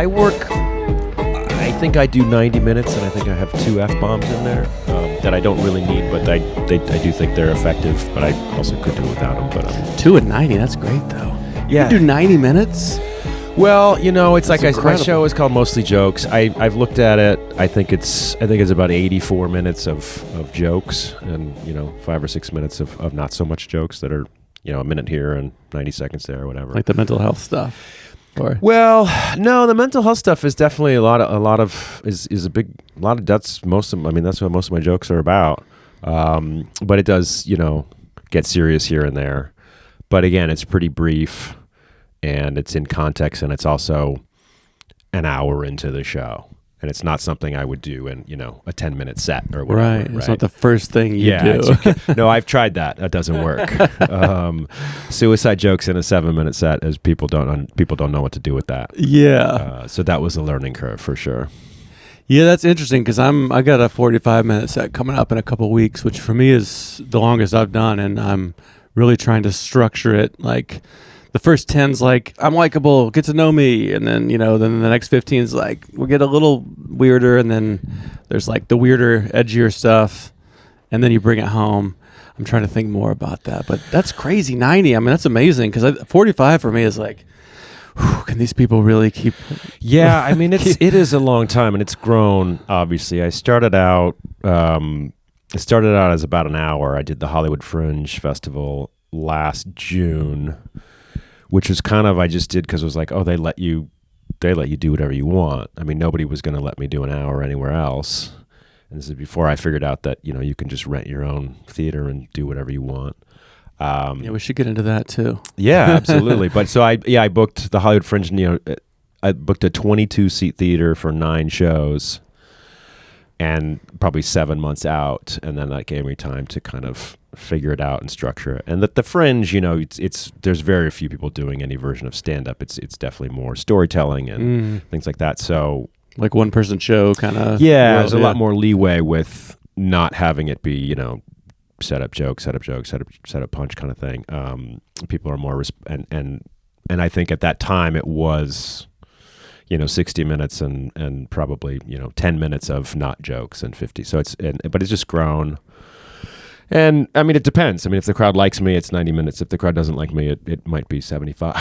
I work. I think I do 90 minutes, and I think I have 2 F-bombs in there that I don't really need, but I do think they're effective, but I also could do without them. But 2 and 90, that's great, though. Yeah. You do 90 minutes? Well, it's That's like my incredible. show is called Mostly Jokes. I've looked at it. I think it's about 84 minutes of jokes, and 5 or 6 minutes of not so much jokes that are a minute here and 90 seconds there or whatever. Like the mental health stuff? Or Well, no, the mental health stuff is definitely that's what most of my jokes are about. But it does, get serious here and there. But again, it's pretty brief, and it's in context, and it's also an hour into the show. And it's not something I would do in, a 10-minute set or whatever. right. It's not the first thing you do. No, I've tried that. That doesn't work. Suicide jokes in a 7-minute set is people don't know what to do with that. Yeah. So that was a learning curve for sure. Yeah, that's interesting because I got a 45-minute set coming up in a couple weeks, which for me is the longest I've done, and I'm really trying to structure it like the first 10's like, I'm likable, get to know me. And then, then the next 15's like, we'll get a little weirder. And then there's like the weirder, edgier stuff. And then you bring it home. I'm trying to think more about that. But that's crazy. 90. I mean, that's amazing. Because 45 for me is like, whew, can these people really keep... Yeah, I mean, it is a long time, and it's grown, obviously. I started out as about an hour. I did the Hollywood Fringe Festival last June, which was kind of, I just did because it was like, oh, they let you do whatever you want. I mean, nobody was going to let me do an hour anywhere else. And this is before I figured out that, you can just rent your own theater and do whatever you want. Yeah, we should get into that too. Yeah, absolutely. But so I booked the Hollywood Fringe, I booked a 22-seat theater for 9 shows and probably 7 months out. And then that gave me time to kind of figure it out and structure it. And the Fringe, it's there's very few people doing any version of stand-up. It's definitely more storytelling and things like that. So like one person show kind of. Yeah, there's a lot more leeway with not having it be, set up joke, set up punch kind of thing. People are more and I think at that time it was 60 minutes and probably 10 minutes of not jokes and 50. So but it's just grown. And I mean, it depends. I mean, if the crowd likes me, it's 90 minutes. If the crowd doesn't like me, it might be 75.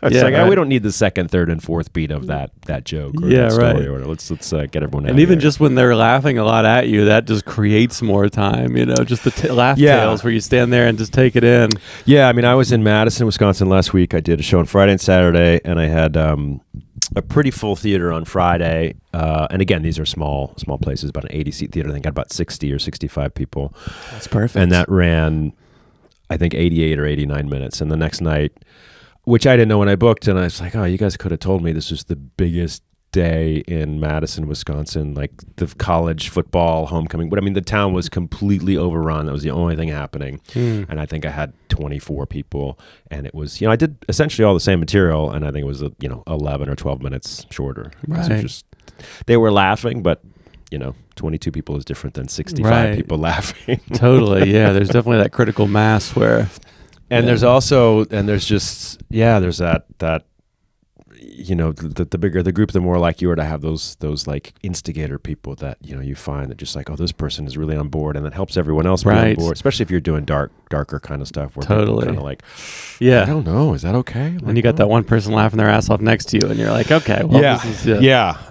We don't need the second, third, and fourth beat of that joke or that story. Or let's get everyone out. And even here. just when they're laughing a lot at you, that just creates more time. Just the laugh tails where you stand there and just take it in. Yeah, I mean, I was in Madison, Wisconsin last week. I did a show on Friday and Saturday, and I had a pretty full theater on Friday. And again, these are small places, about an 80-seat theater. I think got about 60 or 65 people. That's perfect. And that ran, I think, 88 or 89 minutes. And the next night, which I didn't know when I booked, and I was like, oh, you guys could have told me this was the biggest day in Madison, Wisconsin, like the college football homecoming. But I mean, the town was completely overrun. That was the only thing happening. And I think I had 24 people, and it was, I did essentially all the same material, and I think it was 11 or 12 minutes shorter. Right. It was they were laughing, but 22 people is different than 65 people laughing. Totally. Yeah, there's definitely that critical mass where there's also there's that the bigger the group, the more like you are to have those like instigator people that you find that just like, oh, this person is really on board, and that helps everyone else be on board, especially if you're doing darker kind of stuff where people kind of like, I don't know, is that okay? And you got that one person laughing their ass off next to you, and you're like, okay, well, this is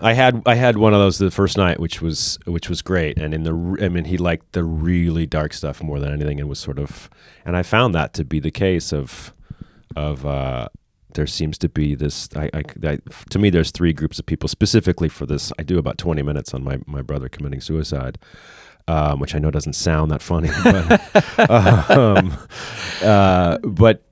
I had one of those the first night, which was great, and he liked the really dark stuff more than anything, and was sort of, and I found that to be the case of there seems to be this, to me, there's 3 groups of people specifically for this. I do about 20 minutes on my brother committing suicide, which I know doesn't sound that funny, but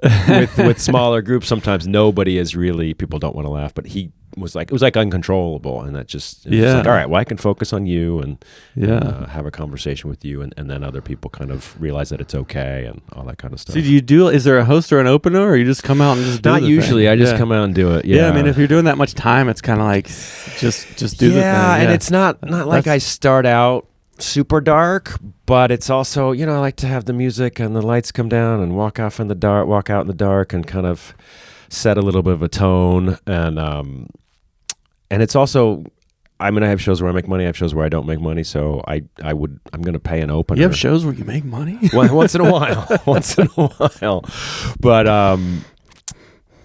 with smaller groups, sometimes people don't want to laugh, but he was like, it was like uncontrollable, and that just, just like, all right, well, I can focus on you and have a conversation with you, and then other people kind of realize that it's okay and all that kind of stuff. So is there a host or an opener, or you just come out and just do it? Not usually. Thing? I just come out and do it. Yeah, I mean, if you're doing that much time, it's kind of like just do the thing. Yeah, and it's not like I start out super dark, but it's also, I like to have the music and the lights come down and walk out in the dark and kind of set a little bit of a tone, and and it's also, I mean, I have shows where I make money. I have shows where I don't make money. So I'm going to pay an opener. You have shows where you make money? Once in a while, But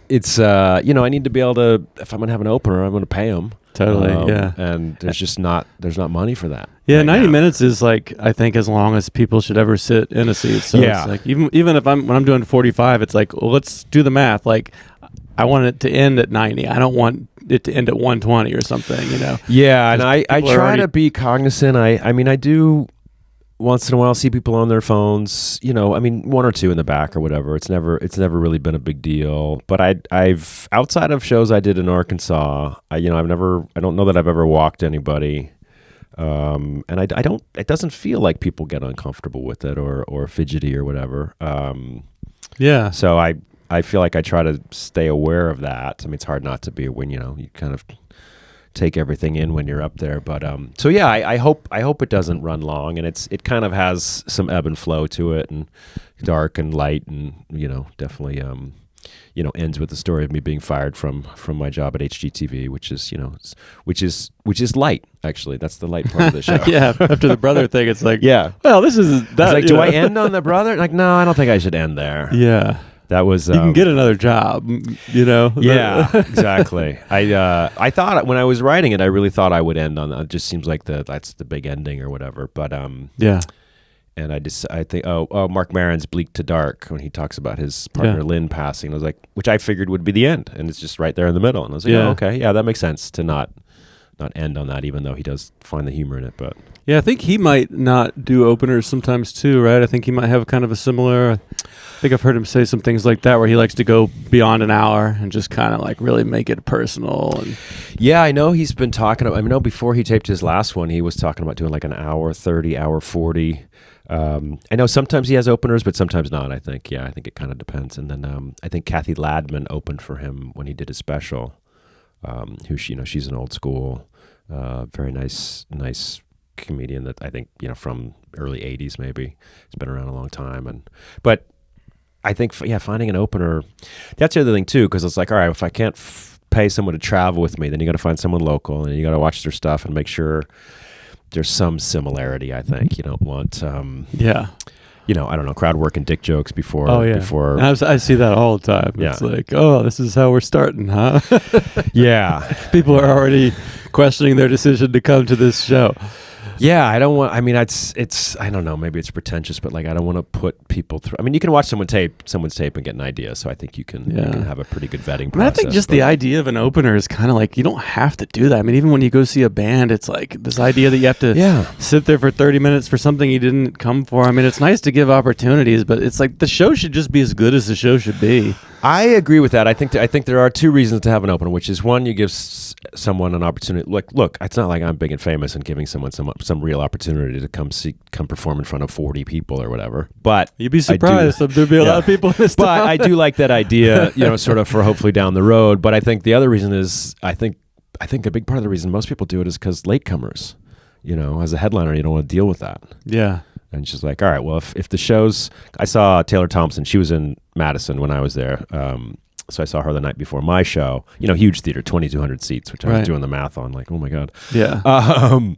it's, I need to be able to, if I'm going to have an opener, I'm going to pay them. Totally. Yeah. And there's not money for that. Yeah. right 90 now. minutes is like, I think as long as people should ever sit in a seat. So Yeah. it's like, even if when I'm doing 45, it's like, well, let's do the math. Like, I want it to end at 90. I don't want it to end at 120 or something, Yeah, and I people are try already- to be cognizant. I mean, I do once in a while see people on their phones. I mean, one or two in the back or whatever. It's never really been a big deal. But I've outside of shows I did in Arkansas, I don't know that I've ever walked anybody. And I don't. It doesn't feel like people get uncomfortable with it or fidgety or whatever. Yeah. So I feel like I try to stay aware of that. I mean, it's hard not to be when you kind of take everything in when you're up there. But so yeah, I hope it doesn't run long, and it kind of has some ebb and flow to it, and dark and light, and definitely ends with the story of me being fired from my job at HGTV, which is light. Actually, that's the light part of the show. Yeah. After the brother thing, it's like, Yeah. well, this is that. It's like, do I end on the brother? Like, no, I don't think I should end there. Yeah. That was You can get another job, Yeah, exactly. I thought when I was writing it, I really thought I would end on that. It just seems like that's the big ending or whatever. But Yeah. and I think Mark Maron's Bleak to Dark, when he talks about his partner Lynn passing, I was like, which I figured would be the end, and it's just right there in the middle. And I was like, oh, okay, yeah, that makes sense to not end on that, even though he does find the humor in it. But Yeah, I think he might not do openers sometimes too, right? I think he might have kind of a similar. I think I've heard him say some things like that, where he likes to go beyond an hour and just kind of like really make it personal. And yeah, I know he's been talking. I know before he taped his last one, he was talking about doing like an hour 30, hour 40. I know sometimes he has openers, but sometimes not. I think it kind of depends. And then I think Kathy Ladman opened for him when he did his special. Who she's an old school, very nice comedian that I think from early '80s maybe. It's been around a long time, but I think finding an opener, that's the other thing too, because it's like, all right, if I can't pay someone to travel with me, then you got to find someone local, and you got to watch their stuff and make sure there's some similarity. I think you don't want I don't know, crowd work and dick jokes before. Oh yeah, before I see that all the time. Yeah. It's like, oh, this is how we're starting, huh? yeah. People are already questioning their decision to come to this show. Yeah, I don't want. I mean, it's. I don't know. Maybe it's pretentious, but like, I don't want to put people through. I mean, you can watch someone's tape and get an idea. So I think you can have a pretty good vetting process. I mean, I think just the idea of an opener is kind of like, you don't have to do that. I mean, even when you go see a band, it's like this idea that you have to sit there for 30 minutes for something you didn't come for. I mean, it's nice to give opportunities, but it's like the show should just be as good as the show should be. I agree with that. I think there are two reasons to have an opener, which is one, you give someone an opportunity. Like, look, it's not like I'm big and famous and giving someone some real opportunity to come perform in front of 40 people or whatever. But you'd be surprised if there'd be a lot of people in this town. But I do like that idea, sort of for hopefully down the road. But I think the other reason is, I think a big part of the reason most people do it is because latecomers. As a headliner, you don't want to deal with that. Yeah. And she's like, all right, well, if the shows, I saw Taylor Thompson, she was in Madison when I was there. So I saw her the night before my show, huge theater, 2,200 seats, which I was doing the math on, like, oh my God. Yeah.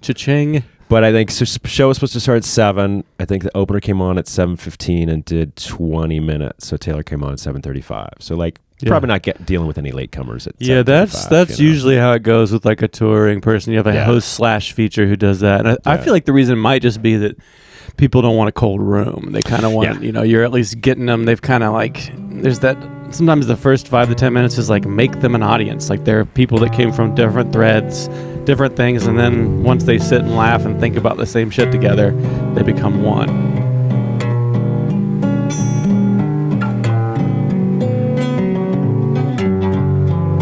Cha-ching. But I think the show was supposed to start at 7. I think the opener came on at 7:15 and did 20 minutes. So Taylor came on at 7:35. So like, probably not dealing with any latecomers at 7:35. That's usually how it goes with like a touring person. You have a host/feature who does that. And I feel like the reason might just be that people don't want a cold room. They kind of want, you're at least getting them. They've kind of like, there's that, sometimes the first 5 to 10 minutes is like, make them an audience. Like, they're people that came from different threads, different things. And then once they sit and laugh and think about the same shit together, they become one.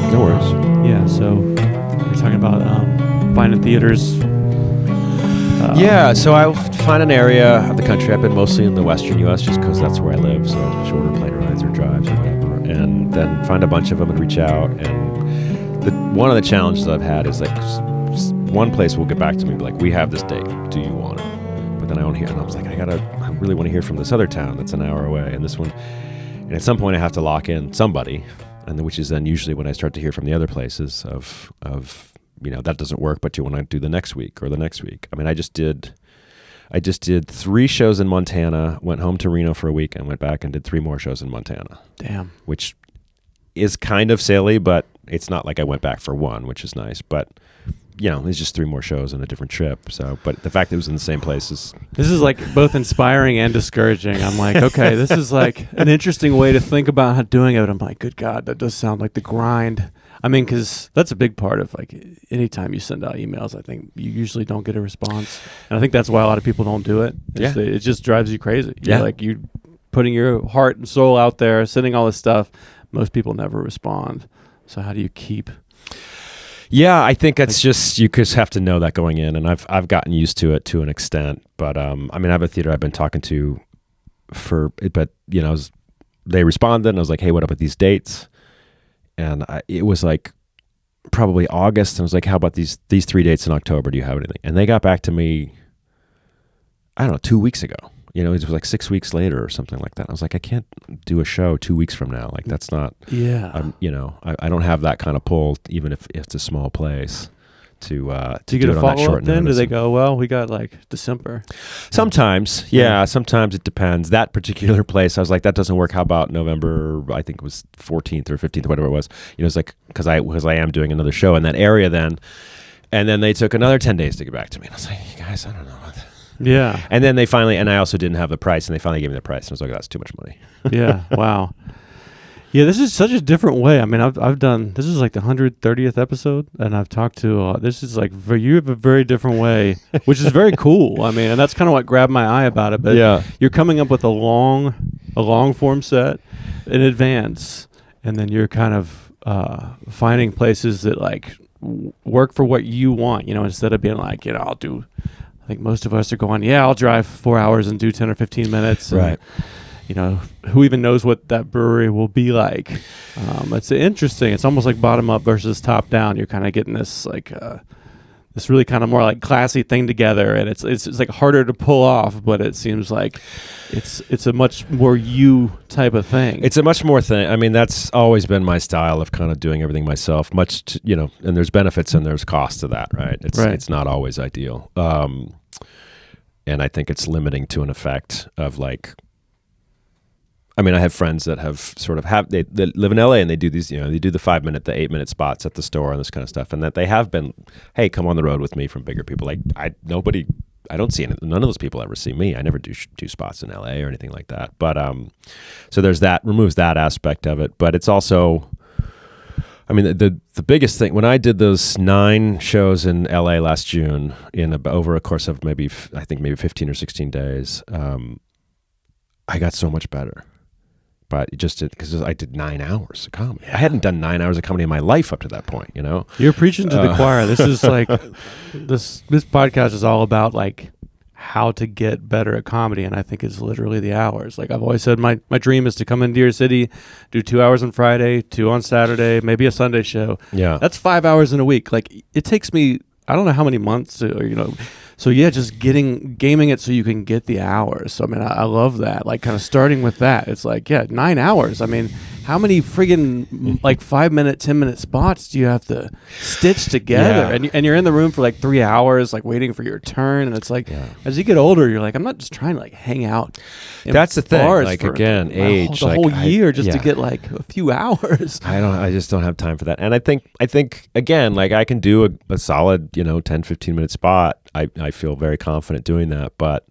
No worries. Yeah. So we're talking about finding theaters. So I'll find an area of the country. I've been mostly in the western U.S. just because that's where I live, so shorter plane rides or drives or whatever. And then find a bunch of them and reach out. And one of the challenges I've had is like, one place will get back to me, be like, we have this date. Do you want it? But then I don't hear. And I was like, I really want to hear from this other town that's an hour away, and this one. And at some point, I have to lock in somebody, which is then usually when I start to hear from the other places of that doesn't work, but do you want to do the next week or the next week? I mean, I just did 3 shows in Montana, went home to Reno for a week, and went back and did 3 more shows in Montana. Damn. Which is kind of silly, but it's not like I went back for one, which is nice. But it's just 3 more shows on a different trip. So, but the fact that it was in the same place is... This is like both inspiring and discouraging. I'm like, okay, this is like an interesting way to think about how doing it. I'm like, good God, that does sound like the grind. I mean, because that's a big part of like anytime you send out emails, I think you usually don't get a response. And I think that's why a lot of people don't do it. It just drives you crazy. You're like, you putting your heart and soul out there, sending all this stuff. Most people never respond. So how do you keep... Yeah, I think that's just, you just have to know that going in, and I've gotten used to it to an extent. But I mean, I have a theater I've been talking to they responded, and I was like, hey, what up with these dates? And it was like probably August, and I was like, how about these 3 dates in October? Do you have anything? And they got back to me, I don't know, 2 weeks ago. It was like 6 weeks later or something like that. I was like, I can't do a show 2 weeks from now. Like, that's not, I don't have that kind of pull, even if it's a small place, to do you get a follow-up then? Do they go, well, we got like December? Sometimes, yeah. Sometimes it depends. That particular place, I was like, that doesn't work. How about November, I think it was 14th or 15th, whatever it was. It's like, because I am doing another show in that area then. And then they took another 10 days to get back to me. And I was like, you guys, I don't know. Yeah. And then they finally, and I also didn't have the price, and they finally gave me the price. And I was like, that's too much money. Yeah. Wow. Yeah, this is such a different way. I mean, I've done, this is like the 130th episode, and I've talked to, this is like, you have a very different way, which is very cool. I mean, and that's kind of what grabbed my eye about it. But you're coming up with a long form set in advance, and then you're kind of finding places that like work for what you want, instead of being like, I'll do... I think most of us are going, I'll drive 4 hours and do 10 or 15 minutes. Right. And, who even knows what that brewery will be like? It's interesting. It's almost like bottom up versus top down. You're kind of getting this like this really kind of more like classy thing together, and it's like harder to pull off, but it seems like it's a much more you type of thing. It's a much more thing. I mean, that's always been my style of kind of doing everything myself. And there's benefits and there's costs to that, right? It's not always ideal. And I think it's limiting to an effect of like, I mean, I have friends that have they live in LA, and they do these, they do the 5-minute, the 8-minute spots at the store and this kind of stuff. And that they have been, hey, come on the road with me from bigger people. Like I don't see none of those people ever see me. I never do spots in LA or anything like that. But so there's that, removes that aspect of it. But it's also, I mean, the biggest thing, when I did those 9 shows in LA last June over a course of maybe 15 or 16 days, I got so much better. But because I did 9 hours of comedy. I hadn't done 9 hours of comedy in my life up to that point, You're preaching to the choir. This is like, this podcast is all about like how to get better at comedy, and I think it's literally the hours. Like I've always said, my dream is to come into your city, do 2 hours on Friday, 2 on Saturday, maybe a Sunday show. Yeah. That's 5 hours in a week. Like it takes me, I don't know how many months to, So yeah, just gaming it so you can get the hours. So I mean, I love that. Like kind of starting with that. It's like, 9 hours. I mean, how many friggin' like 5-minute, 10-minute spots do you have to stitch together? Yeah. And you're in the room for like 3 hours, like waiting for your turn. And it's like, as you get older, you're like, I'm not just trying to like hang out. That's the thing. Like again, age, the whole year just to get like a few hours. I just don't have time for that. And I think again, like I can do a solid, 10, 15-minute spot. I feel very confident doing that, but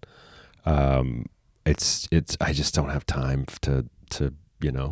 it's I just don't have time to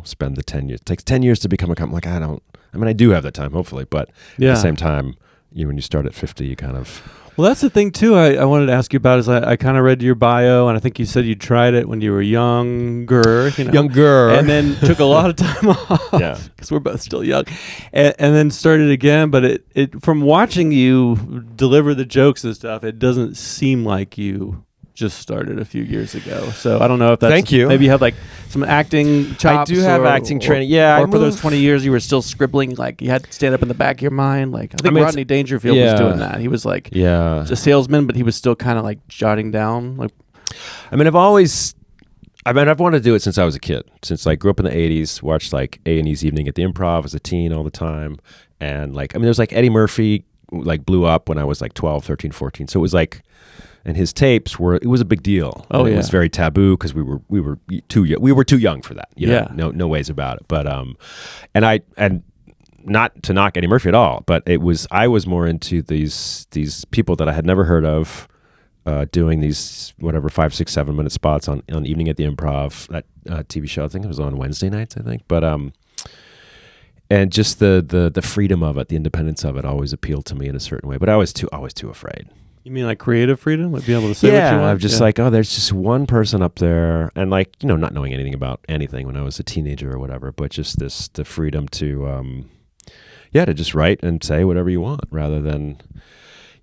spend the 10 years. It takes 10 years to become a comic. Like I do have that time, hopefully, but at the same time, when you start at 50, you kind of... Well, that's the thing too. I wanted to ask you about is I kind of read your bio, and I think you said you tried it when you were younger, and then took a lot of time off. Yeah, because we're both still young, and then started again. But it from watching you deliver the jokes and stuff, it doesn't seem like you just started a few years ago. So I don't know if that's... Thank you. Maybe you have like some acting chops. I do have acting training. Yeah. Or for those 20 years you were still scribbling, like you had to stand up in the back of your mind. Like I think Rodney Dangerfield was doing that. He was like a salesman, but he was still kind of like jotting down. Like, I've wanted to do it since I was a kid. Since I grew up in the 80s, watched like A&E's Evening at the Improv as a teen all the time. And like, there's like Eddie Murphy like blew up when I was like 12, 13, 14. So it was like, and his tapes it was a big deal. Oh, It yeah. was very taboo because we were too young. We were too young for that. You know? No ways about it. But and not to knock Eddie Murphy at all, but I was more into these people that I had never heard of, doing these whatever 5, 6, 7 minute spots on Evening at the Improv, that TV show. I think it was on Wednesday nights. I think, but and just the freedom of it, the independence of it, always appealed to me in a certain way. But I was too afraid. You mean like creative freedom? Like be able to say what you want? I'm just like, oh, there's just one person up there. And like, not knowing anything about anything when I was a teenager or whatever, but just the freedom to, to just write and say whatever you want rather than,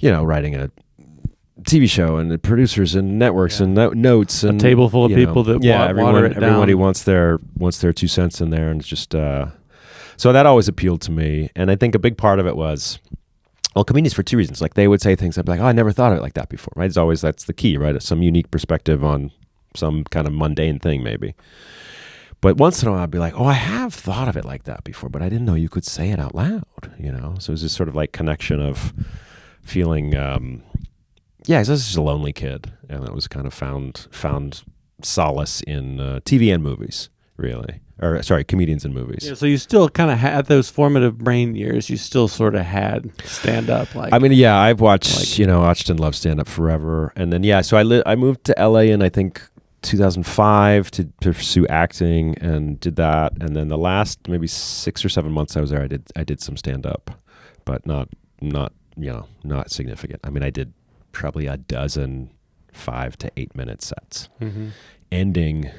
writing a TV show and the producers and networks and notes and a table full of people that water it down. Everybody wants their 2 cents in there. And it's just, so that always appealed to me. And I think a big part of it was, well, comedians for 2 reasons. Like they would say things, I'd be like, oh, I never thought of it like that before, right? That's the key, right? Some unique perspective on some kind of mundane thing maybe. But once in a while I'd be like, oh, I have thought of it like that before, but I didn't know you could say it out loud, So it was this sort of like connection of feeling, I was just a lonely kid. And I was kind of found solace in TV and movies, really. Or sorry, comedians and movies. Yeah, so you still kind of had those formative brain years. You still sort of had stand up. Like I mean, yeah, I've watched and loved stand up forever, and then so I moved to LA in I think 2005 to pursue acting and did that, and then the last maybe 6 or 7 months I was there, I did some stand up, but not significant. I mean, I did probably a dozen 5 to 8 minute sets. Mm-hmm. Ending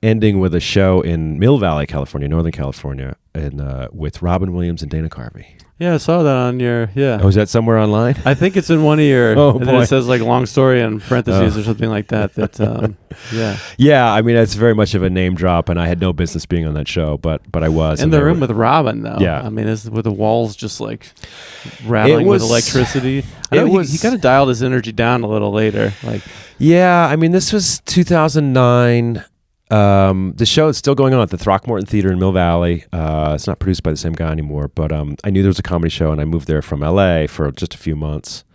with a show in Mill Valley, California, Northern California, and with Robin Williams and Dana Carvey. Yeah, I saw that on your, Oh, is that somewhere online? I think it's in one of your, and then it says like long story in parentheses or something like that, yeah. Yeah, I mean, it's very much of a name drop, and I had no business being on that show, but I was. In the room with Robin, though. Yeah. I mean, were the walls just like rattling with electricity? He kind of dialed his energy down a little later. Yeah, I mean, this was 2009. The show is still going on at the Throckmorton Theater in Mill Valley. It's not produced by the same guy anymore, but I knew there was a comedy show, and I moved there from LA for just a few months,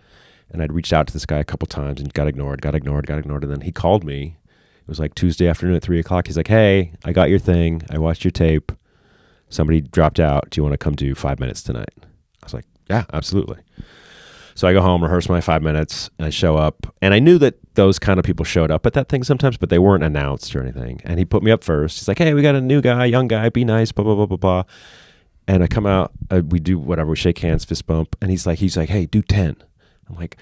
and I'd reached out to this guy a couple times and got ignored, and then he called me. It was like Tuesday afternoon at 3:00. He's like, hey, I got your thing. I watched your tape. Somebody dropped out. Do you want to come do 5 minutes tonight? I was like, yeah, absolutely. So I go home, rehearse my 5 minutes, and I show up. And I knew that those kind of people showed up at that thing sometimes, but they weren't announced or anything. And he put me up first. He's like, hey, we got a new guy, young guy, be nice, blah, blah, blah, blah, blah. And I come out, we do whatever, we shake hands, fist bump. And he's like, hey, do 10. I'm like,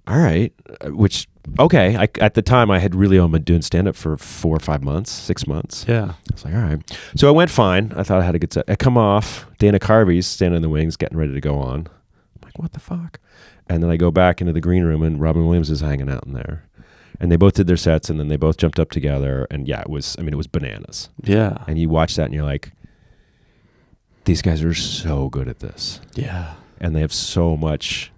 all right, which, okay. At the time, I had really only been doing stand-up for 4 or 5 months, 6 months. Yeah. I was like, all right. So I went fine. I thought I had a good set. I come off, Dana Carvey's standing in the wings, getting ready to go on. I'm like, what the fuck? And then I go back into the green room, and Robin Williams is hanging out in there. And they both did their sets, and then they both jumped up together. And yeah, it was bananas. Yeah. And you watch that, and you're like, these guys are so good at this. Yeah. And they have so much,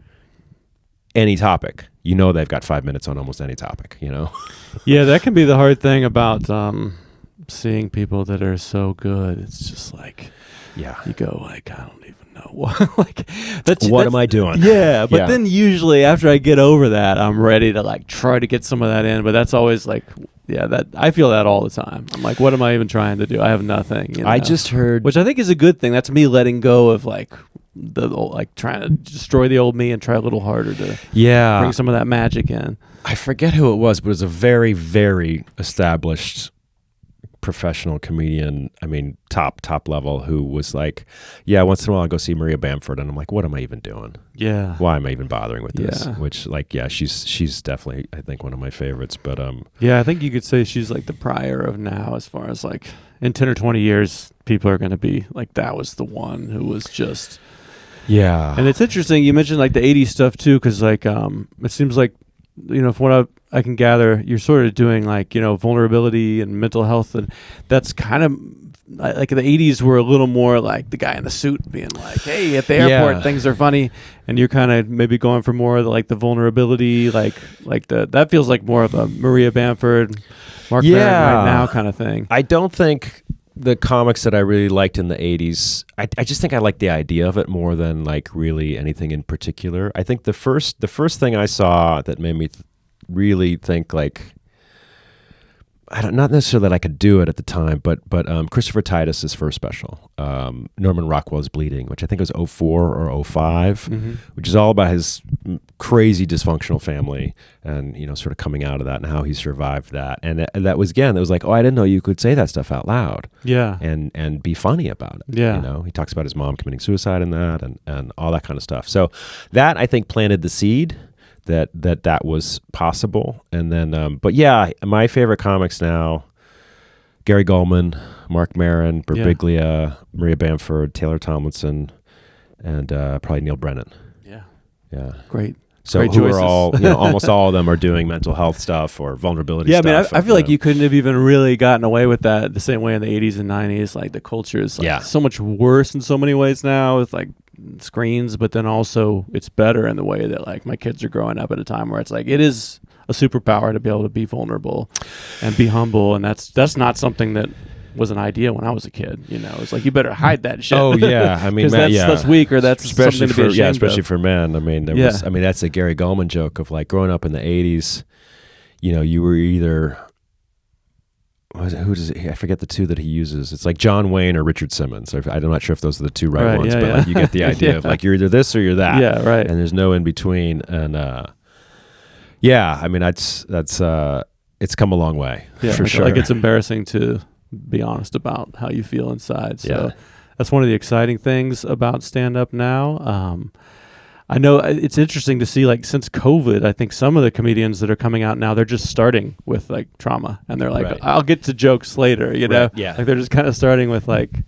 any topic. They've got 5 minutes on almost any topic, Yeah, that can be the hard thing about seeing people that are so good. It's just like, yeah, you go like, I don't even know what am I doing? Yeah, but then usually after I get over that, I'm ready to like try to get some of that in. But that's always like, that I feel that all the time. I'm like, what am I even trying to do? I have nothing. I just heard, which I think is a good thing. That's me letting go of like trying to destroy the old me and try a little harder to bring some of that magic in. I forget who it was, but it was a very, very established professional comedian, I mean top level, who was like, yeah, once in a while I'll go see Maria Bamford, and I'm like, what am I even doing? Yeah, why am I even bothering with this? Which she's definitely, I think, one of my favorites. But I think you could say she's like the Pryor of now, as far as like in 10 or 20 years people are going to be like, that was the one who was just And it's interesting you mentioned like the 80s stuff too, because like it seems like, from what I can gather, you're sort of doing like, vulnerability and mental health, and that's kind of like the 80s were a little more like the guy in the suit being like, hey, at the airport things are funny, and you're kind of maybe going for more of the, like the vulnerability, like that feels like more of a Maria Bamford, Mark Maron right now kind of thing. I don't think the comics that I really liked in the 80s, I just think I liked the idea of it more than like really anything in particular. I think the first thing I saw that made me really think like, not necessarily that I could do it at the time, but Christopher Titus's first special, Norman Rockwell's Bleeding, which I think was 04 or 05, which is all about his crazy dysfunctional family and, you know, sort of coming out of that and how he survived that. And that was like, oh, I didn't know you could say that stuff out loud. Yeah. And be funny about it. Yeah. You know, he talks about his mom committing suicide in that and all that kind of stuff. So that, I think, planted the seed that was possible. And then but yeah, my favorite comics now, Gary Goldman, Mark Maron, Birbiglia, Maria Bamford, Taylor Tomlinson, and probably Neil Brennan. Yeah Great. So Great who choices. are all, you know, almost all of them are doing mental health stuff or vulnerability stuff. I mean, I feel like you couldn't have even really gotten away with that the same way in the 80s and 90s. Like the culture is like so much worse in so many ways now with like screens, but then also it's better in the way that like my kids are growing up at a time where it's like it is a superpower to be able to be vulnerable and be humble, and that's not something that was an idea when I was a kid. You know, it's like you better hide that shit. Oh yeah, I mean that's weak, or that's especially something to be ashamed especially of. for men. I mean, that's a Gary Goldman joke of like growing up in the 80s. You know, you were either I forget the two that he uses. It's like John Wayne or Richard Simmons. I'm not sure if those are the two right ones, but like you get the idea of like you're either this or you're that. Yeah, right. And there's no in between. And I mean that's it's come a long way for sure. Like it's embarrassing to be honest about how you feel inside. So that's one of the exciting things about stand-up now. I know it's interesting to see, like, since COVID, I think some of the comedians that are coming out now, they're just starting with like trauma, and they're like, I'll get to jokes later, you know? Yeah. Like they're just kind of starting with like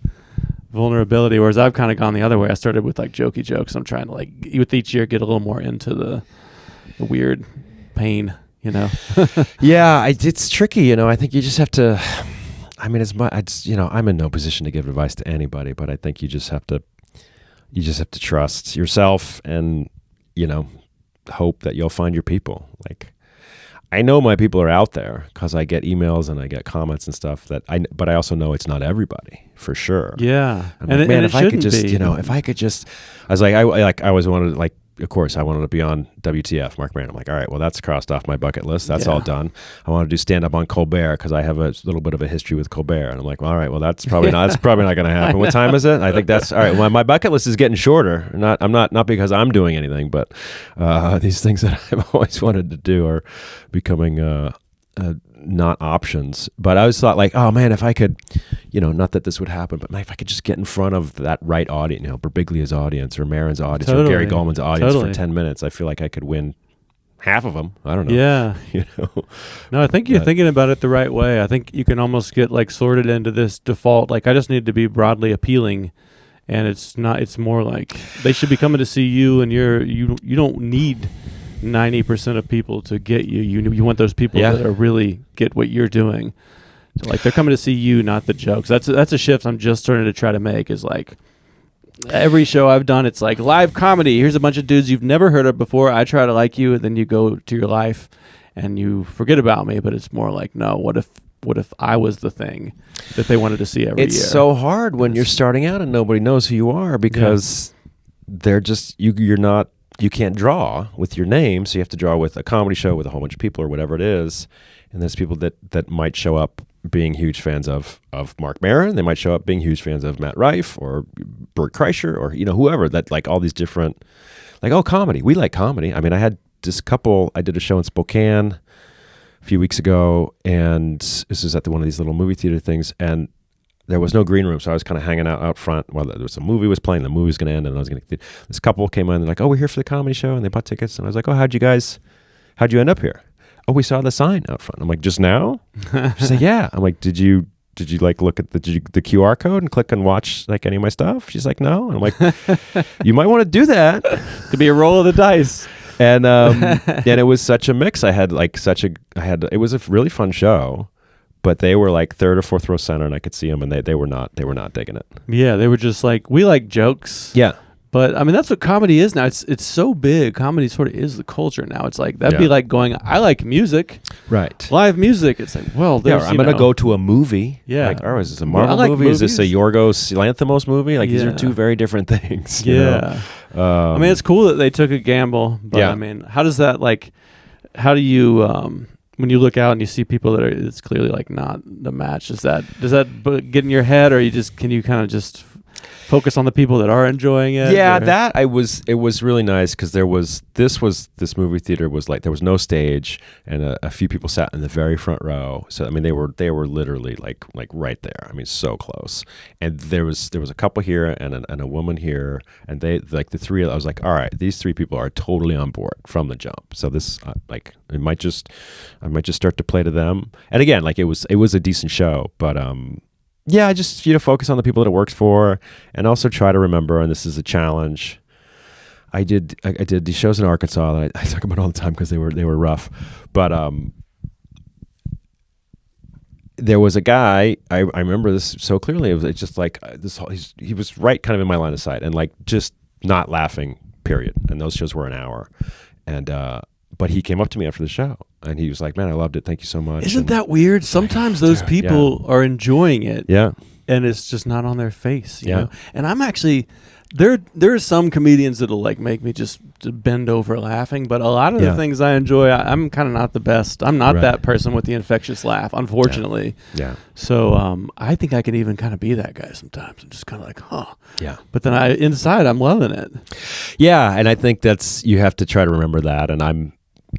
vulnerability, whereas I've kind of gone the other way. I started with like jokey jokes. I'm trying to like with each year get a little more into the weird pain, you know? It's tricky, you know. I think you just have to, I mean, I'm in no position to give advice to anybody, but I think you just have to trust yourself and, you know, hope that you'll find your people. Like, I know my people are out there because I get emails and I get comments and stuff but I also know it's not everybody for sure. Yeah. I'm like, man, if I could just, I was like, I always wanted, like, of course, I wanted to be on WTF, Mark Maron. I'm like, all right, well, that's crossed off my bucket list. That's all done. I want to do stand up on Colbert because I have a little bit of a history with Colbert. And I'm like, well, all right, well, that's probably not going to happen. What time is it? I think that's all right. Well, my bucket list is getting shorter. Not because I'm doing anything, but these things that I've always wanted to do are becoming not options. But I always thought, like, oh man, if I could, you know, not that this would happen, but if I could just get in front of that right audience, you know, Birbiglia's audience or Maron's audience or Gary Goldman's audience for 10 minutes, I feel like I could win half of them. I don't know. Yeah. You know. No, I think you're thinking about it the right way. I think you can almost get like sorted into this default, like I just need to be broadly appealing, and it's more like they should be coming to see you, and you don't need 90% of people to get you. You want those people that are really get what you're doing. So like they're coming to see you, not the jokes. That's a shift I'm just starting to try to make. Is like every show I've done, it's like live comedy. Here's a bunch of dudes you've never heard of before. I try to like you, and then you go to your life and you forget about me. But it's more like, no, what if I was the thing that they wanted to see every year? It's so hard when you're starting out and nobody knows who you are because they're just you're not. You can't draw with your name, so you have to draw with a comedy show with a whole bunch of people or whatever it is. And there's people that might show up being huge fans of Mark Maron. They might show up being huge fans of Matt Rife or Bert Kreischer or, you know, whoever, that like all these different, like, oh, comedy. We like comedy. I mean, I did a show in Spokane a few weeks ago, and this was at one of these little movie theater things, and there was no green room, so I was kind of hanging out front while there was a movie was playing. The movie was going to end, and I was going to. This couple came in, and they're like, "Oh, we're here for the comedy show," and they bought tickets. And I was like, "Oh, how'd you end up here?" "Oh, we saw the sign out front." I'm like, "Just now?" She's like, "Yeah." I'm like, "Did you like look at the QR code and click and watch like any of my stuff?" She's like, "No." And I'm like, "You might want to do that." Could be a roll of the dice. And and it was such a mix. It was a really fun show. But they were like third or fourth row center, and I could see them, and they were not digging it. Yeah, they were just like, we like jokes. Yeah, But I mean, that's what comedy is now. It's so big. Comedy sort of is the culture now. It's like that'd be like going. I like music, right? Live music. It's like, well, there's, I'm gonna go to a movie. Yeah. Like, oh, is this a Marvel like movie? movies. Is this a Yorgos Lanthimos movie? Like, these are two very different things. You know? I mean, it's cool that they took a gamble. But I mean, how does that like? How do you when you look out and you see people that are, it's clearly like not the match? Does that get in your head, or can you kind of just focus on the people that are enjoying it? Yeah, it was really nice because this movie theater was like, there was no stage, and a few people sat in the very front row. So I mean, they were literally like right there. I mean, so close. And there was a couple here and a woman here, and they like the three. I was like, all right, these three people are totally on board from the jump. So this I might just start to play to them. And again, like it was a decent show, but yeah, I just focus on the people that it works for, and also try to remember. And this is a challenge. I did these shows in Arkansas that I talk about all the time because they were rough. But there was a guy, I remember this so clearly. It was just like he was right kind of in my line of sight, and like just not laughing. Period. And those shows were an hour, and but he came up to me after the show, and he was like, "Man, I loved it. Thank you so much." Isn't that weird? Sometimes those people are enjoying it, and it's just not on their face, you know? And I'm actually there are some comedians that'll like make me just bend over laughing, but a lot of the things I enjoy, I'm kind of not the best. I'm not that person with the infectious laugh, unfortunately. Yeah. So I think I can even kind of be that guy sometimes. I'm just kind of like, huh. Yeah. But then inside I'm loving it. Yeah, and I think you have to try to remember that, and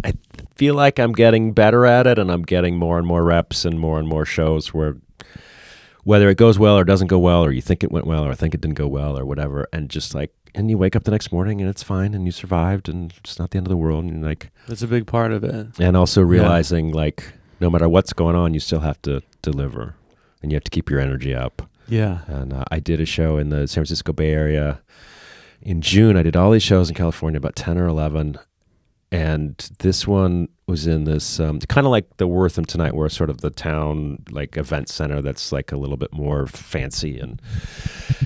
I feel like I'm getting better at it, and I'm getting more and more reps and more shows where whether it goes well or doesn't go well, or you think it went well or think it didn't go well or whatever, and just like, and you wake up the next morning and it's fine and you survived and it's not the end of the world, and like that's a big part of it. And also realizing like no matter what's going on, you still have to deliver, and you have to keep your energy up. Yeah. And I did a show in the San Francisco Bay Area in June. I did all these shows in California, about 10 or 11. And this one was in this kind of like the Wortham Tonight, where sort of the town like event center that's like a little bit more fancy and,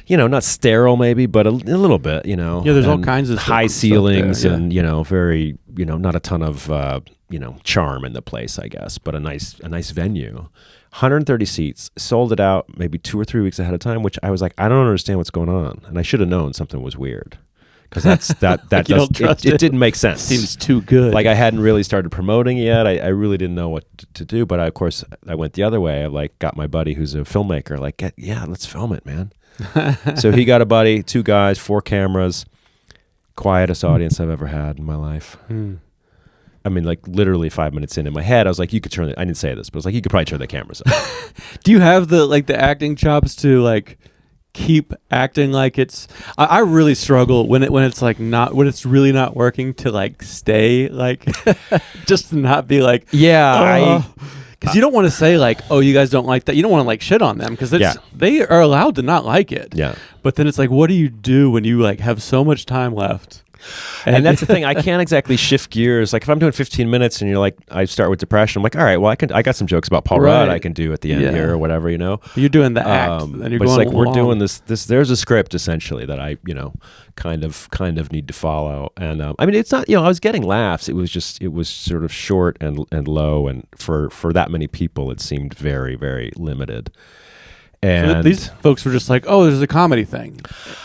not sterile maybe, but a little bit, Yeah, there's all kinds of high ceilings and, very, not a ton of, charm in the place, I guess, but a nice venue. 130 seats, sold it out maybe 2 or 3 weeks ahead of time, which I was like, I don't understand what's going on. And I should have known something was weird. Because it didn't make sense. Seems too good. Like I hadn't really started promoting yet. I really didn't know what to do. But of course, I went the other way. I like got my buddy who's a filmmaker. Like, let's film it, man. So he got a buddy, 2 guys, 4 cameras, quietest audience I've ever had in my life. I mean, like literally 5 minutes in my head, I was like, you could turn it. I didn't say this, but I was like, you could probably turn the cameras off. Do you have the acting chops to like keep acting like it's? I really struggle when it's like not, when it's really not working, to like stay like just to not be like, because you don't want to say like, oh, you guys don't like that. You don't want to like shit on them because they are allowed to not like it. Yeah. But then it's like, what do you do when you like have so much time left? And that's the thing. I can't exactly shift gears. Like if I'm doing 15 minutes and you're like, I start with depression, I'm like, all right, well, I got some jokes about Paul Rudd I can do at the end here or whatever, You're doing the act. And you're but going it's like along. we're doing this. There's a script essentially that I, kind of need to follow. And I mean, it's not. I was getting laughs. It was sort of short and low, and for that many people, it seemed very, very limited. And so these folks were just like, oh, there's a comedy thing.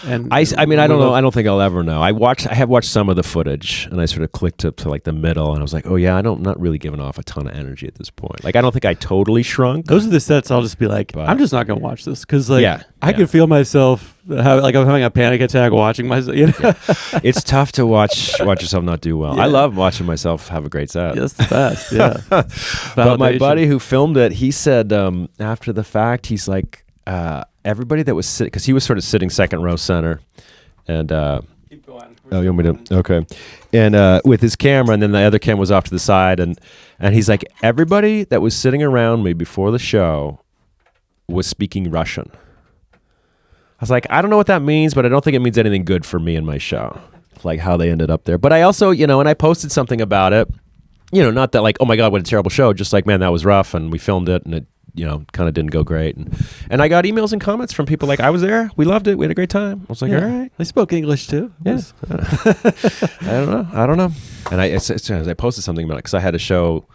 And I mean, I don't know. I don't think I'll ever know. I have watched some of the footage, and I sort of clicked up to like the middle, and I was like, oh yeah, I'm not really giving off a ton of energy at this point. Like, I don't think I totally shrunk. Those are the sets I'll just be like, I'm just not going to watch this because like I can feel myself like I'm having a panic attack watching myself. It's tough to watch yourself not do well. I love watching myself have a great set. That's the best. Yeah. But my buddy who filmed it, he said after the fact, he's like, everybody that was sitting, because he was sort of sitting second row center, and keep going. Oh, you want me to? Okay. And with his camera, and then the other camera was off to the side, and he's like, everybody that was sitting around me before the show was speaking Russian. I was like, I don't know what that means, but I don't think it means anything good for me and my show, like how they ended up there. But I also, and I posted something about it, not that like, oh my God, what a terrible show, just like, man, that was rough, and we filmed it, and it kind of didn't go great. And I got emails and comments from people like, I was there, we loved it, we had a great time. I was like, all right. They spoke English too. Yes. I don't know. And I posted something about it because I had a show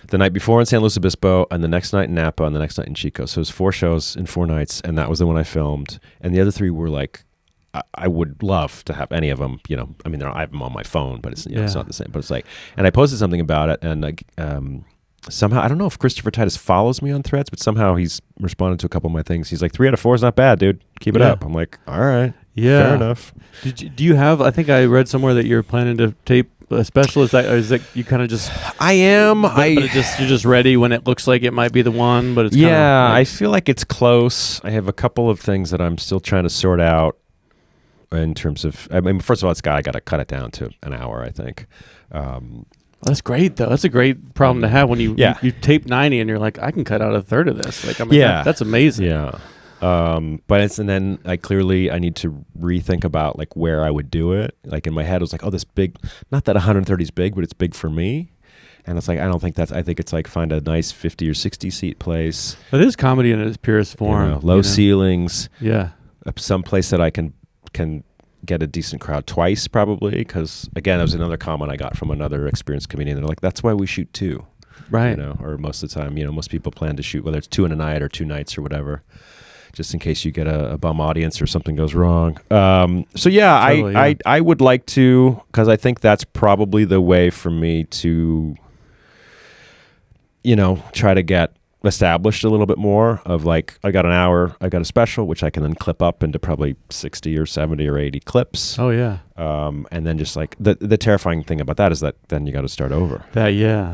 the night before in San Luis Obispo, and the next night in Napa, and the next night in Chico. So it was 4 shows in 4 nights, and that was the one I filmed. And the other 3 were like, I would love to have any of them. I mean, I have them on my phone, but it's it's not the same. But it's like, and I posted something about it, and like somehow I don't know if Christopher Titus follows me on Threads, but somehow he's responded to a couple of my things. He's like, 3 out of 4 is not bad, dude. Keep it up. I'm like, all right, fair enough. Do you have? I think I read somewhere that you're planning to tape a special. Is that you kind of just? I am. But you're just ready when it looks like it might be the one, but it's I feel like it's close. I have a couple of things that I'm still trying to sort out. In terms of, I mean, first of all, I got to cut it down to an hour, I think. That's great, though. That's a great problem to have when you tape 90 and you're like, I can cut out a third of this. Like, I mean, that's amazing. Yeah. But and then I need to rethink about like where I would do it. Like in my head, it was like, oh, this big, not that 130 is big, but it's big for me. And it's like, I don't think I think it's like find a nice 50 or 60 seat place. It is comedy in its purest form. Low ceilings. Yeah. Some place that I can get a decent crowd twice probably, because again, that was another comment I got from another experienced comedian. They're like, that's why we shoot 2, right? Or most of the time, most people plan to shoot whether it's 2 in a night or 2 nights or whatever, just in case you get a bum audience or something goes wrong. So yeah, totally, I would like to, because I think that's probably the way for me to try to get established a little bit more of like, I got an hour, I got a special, which I can then clip up into probably 60 or 70 or 80 clips. Oh yeah. And then just like the terrifying thing about that is that then you got to start over. I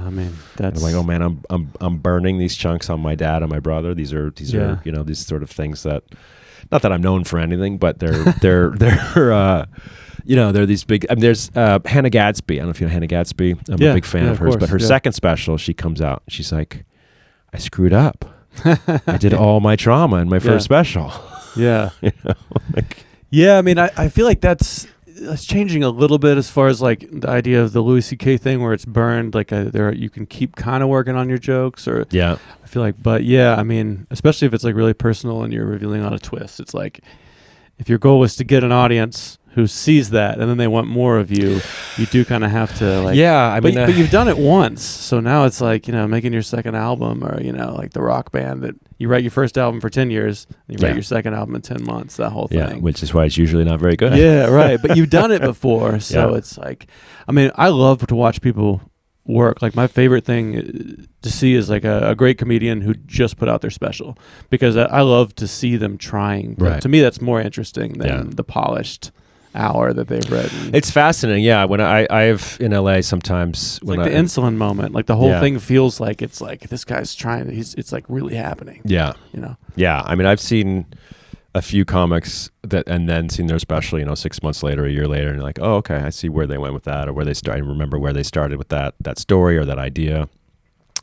mean, that's I'm like, oh man, I'm burning these chunks on my dad and my brother. These are these sort of things that, not that I'm known for anything, but they're they're these big. I mean, there's Hannah Gadsby. I don't know if you know Hannah Gadsby. I'm a big fan of hers. But her second special, she comes out. She's like, I screwed up. I did all my trauma in my first special. Yeah. Like, I mean, I feel like that's changing a little bit as far as like the idea of the Louis C.K. thing where it's burned. Like you can keep kind of working on your jokes, or I feel like, but I mean, especially if it's like really personal and you're revealing a lot of twists. It's like if your goal was to get an audience who sees that and then they want more of you, you do kind of have to like, but you've done it once. So now it's like, making your second album, or, like the rock band that you write your first album for 10 years and you write your second album in 10 months, that whole thing. Yeah, which is why it's usually not very good. Yeah, right. But you've done it before. So it's like, I mean, I love to watch people work. Like my favorite thing to see is like a great comedian who just put out their special, because I love to see them trying. Right. To me, that's more interesting than the polished hour that they've written. It's fascinating. Yeah, when I've in LA sometimes, it's when like the insulin moment, like the whole thing feels like it's like this guy's trying. It's like really happening. Yeah, Yeah, I mean, I've seen a few comics that, and then seen their special, 6 months later, a year later, and you're like, oh, okay, I see where they went with that, or where they started. I remember where they started with that story or that idea.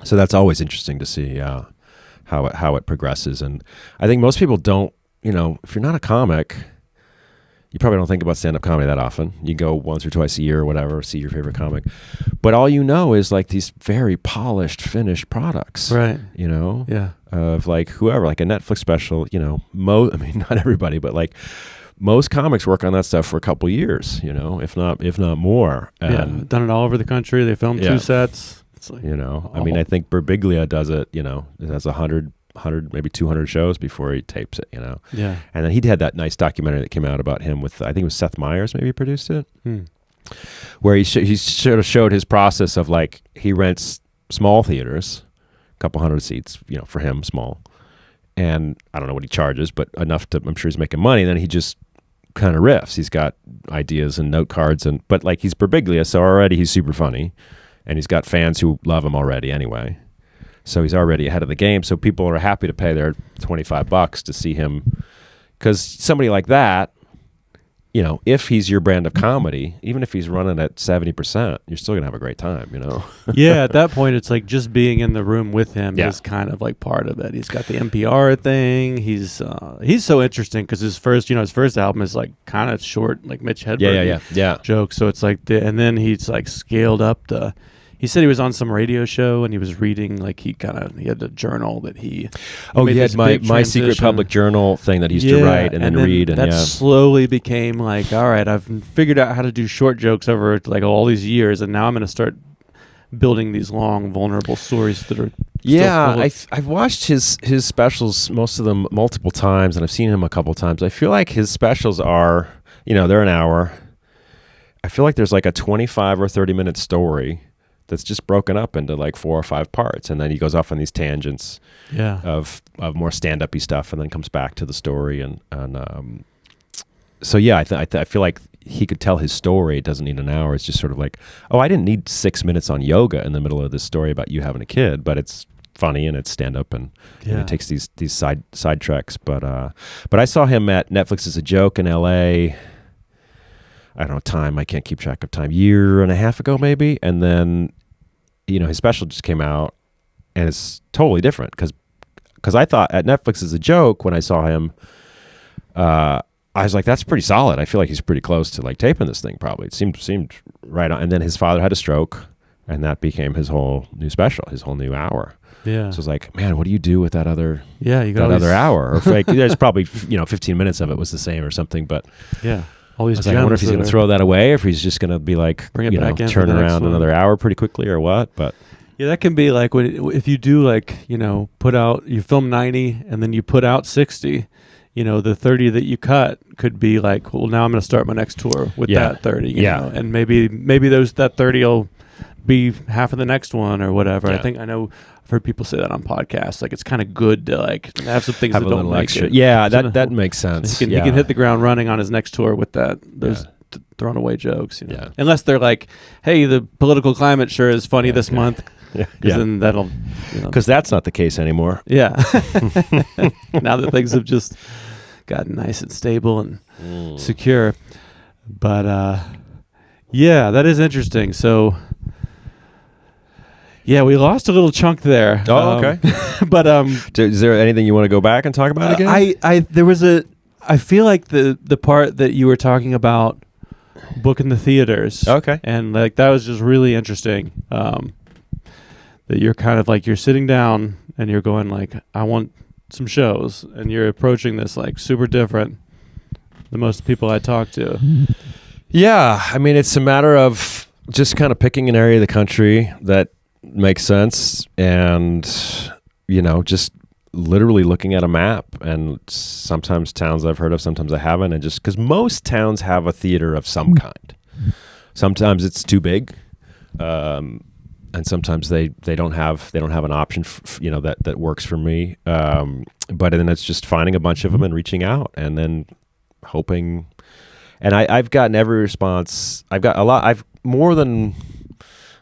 So that's always interesting to see how it progresses. And I think most people don't, if you're not a comic, you probably don't think about stand-up comedy that often. You go once or twice a year or whatever, see your favorite comic. But all is like these very polished, finished products. Right. Yeah. Of like whoever, like a Netflix special, I mean, not everybody, but like most comics work on that stuff for a couple years, if not more. And done it all over the country. They filmed 2 sets. It's like, I mean, I think Birbiglia does it, it has 100, maybe 200 shows before he tapes it, Yeah. And then he had that nice documentary that came out about him with, I think it was Seth Meyers maybe produced it, where he sort of showed his process of like, he rents small theaters, a couple hundred seats, for him, small. And I don't know what he charges, but enough to, I'm sure he's making money. And then he just kind of riffs. He's got ideas and note cards, but like he's Birbiglia, so already he's super funny. And he's got fans who love him already anyway. So he's already ahead of the game. So people are happy to pay their $25 to see him. Because somebody like that, if he's your brand of comedy, even if he's running at 70%, you're still going to have a great time, Yeah, at that point, it's like just being in the room with him is kind of like part of it. He's got the NPR thing. He's so interesting because his first album is like kind of short, like Mitch Hedberg joke. So it's like, and then he's like scaled up he said he was on some radio show and he was reading, like he had a journal that he he had my secret public journal thing that he used to write and then read, and that slowly became like, all right, I've figured out how to do short jokes over like all these years, and now I'm going to start building these long, vulnerable stories that are I've watched his specials, most of them multiple times, and I've seen him a couple times. I feel like his specials are, they're an hour. I feel like there's like a 25 or 30 minute story that's just broken up into like 4 or 5 parts, and then he goes off on these tangents of more stand-up-y stuff, and then comes back to the story, and so I feel like he could tell his story. It doesn't need an hour. It's just sort of like, oh, I didn't need 6 minutes on yoga in the middle of this story about you having a kid, but it's funny and it's stand-up, and it takes these side treks. But I saw him at Netflix as a Joke in L.A. I don't know time. I can't keep track of time. 1.5 years ago, maybe. And then, his special just came out, and it's totally different because I thought at Netflix as a Joke, when I saw him, I was like, that's pretty solid. I feel like he's pretty close to like taping this thing. Probably it seemed right on. And then his father had a stroke, and that became his whole new special, his whole new hour. Yeah. So I was like, man, what do you do with that other? Yeah, you got that other hour. Or like, there's probably 15 minutes of it was the same or something, but yeah. All these I wonder if he's going to throw that away, or if he's just going to be like, turn around another hour pretty quickly, or what. But yeah, that can be like if you do like, you film 90 and then you put out 60, the 30 that you cut could be like, well, now I'm going to start my next tour with that 30, you know, and maybe that 30 will be half of the next one or whatever. I know I've heard people say that on podcasts. Like, it's kind of good to like have some things that don't make extra. it. Yeah, that makes sense. He can hit the ground running on his next tour with those thrown away jokes. Yeah. Unless they're like, hey, the political climate sure is funny this month. Then that'll, because that's not the case anymore. Yeah. Now that things have just gotten nice and stable and secure. But that is interesting. So we lost a little chunk there. Oh, okay. But is there anything you want to go back and talk about again? I feel like the part that you were talking about booking the theaters. Okay. And like that was just really interesting. That you're kind of like, you're sitting down and you're going like, I want some shows, and you're approaching this like super different than most people I talk to. Yeah, I mean, it's a matter of just kind of picking an area of the country that makes sense, and just literally looking at a map, and sometimes towns I've heard of, sometimes I haven't, and just because most towns have a theater of some kind. Sometimes it's too big, and sometimes they don't have an option that works for me. But then it's just finding a bunch of them and reaching out, and then hoping. And I've gotten every response. I've got a lot. I've more than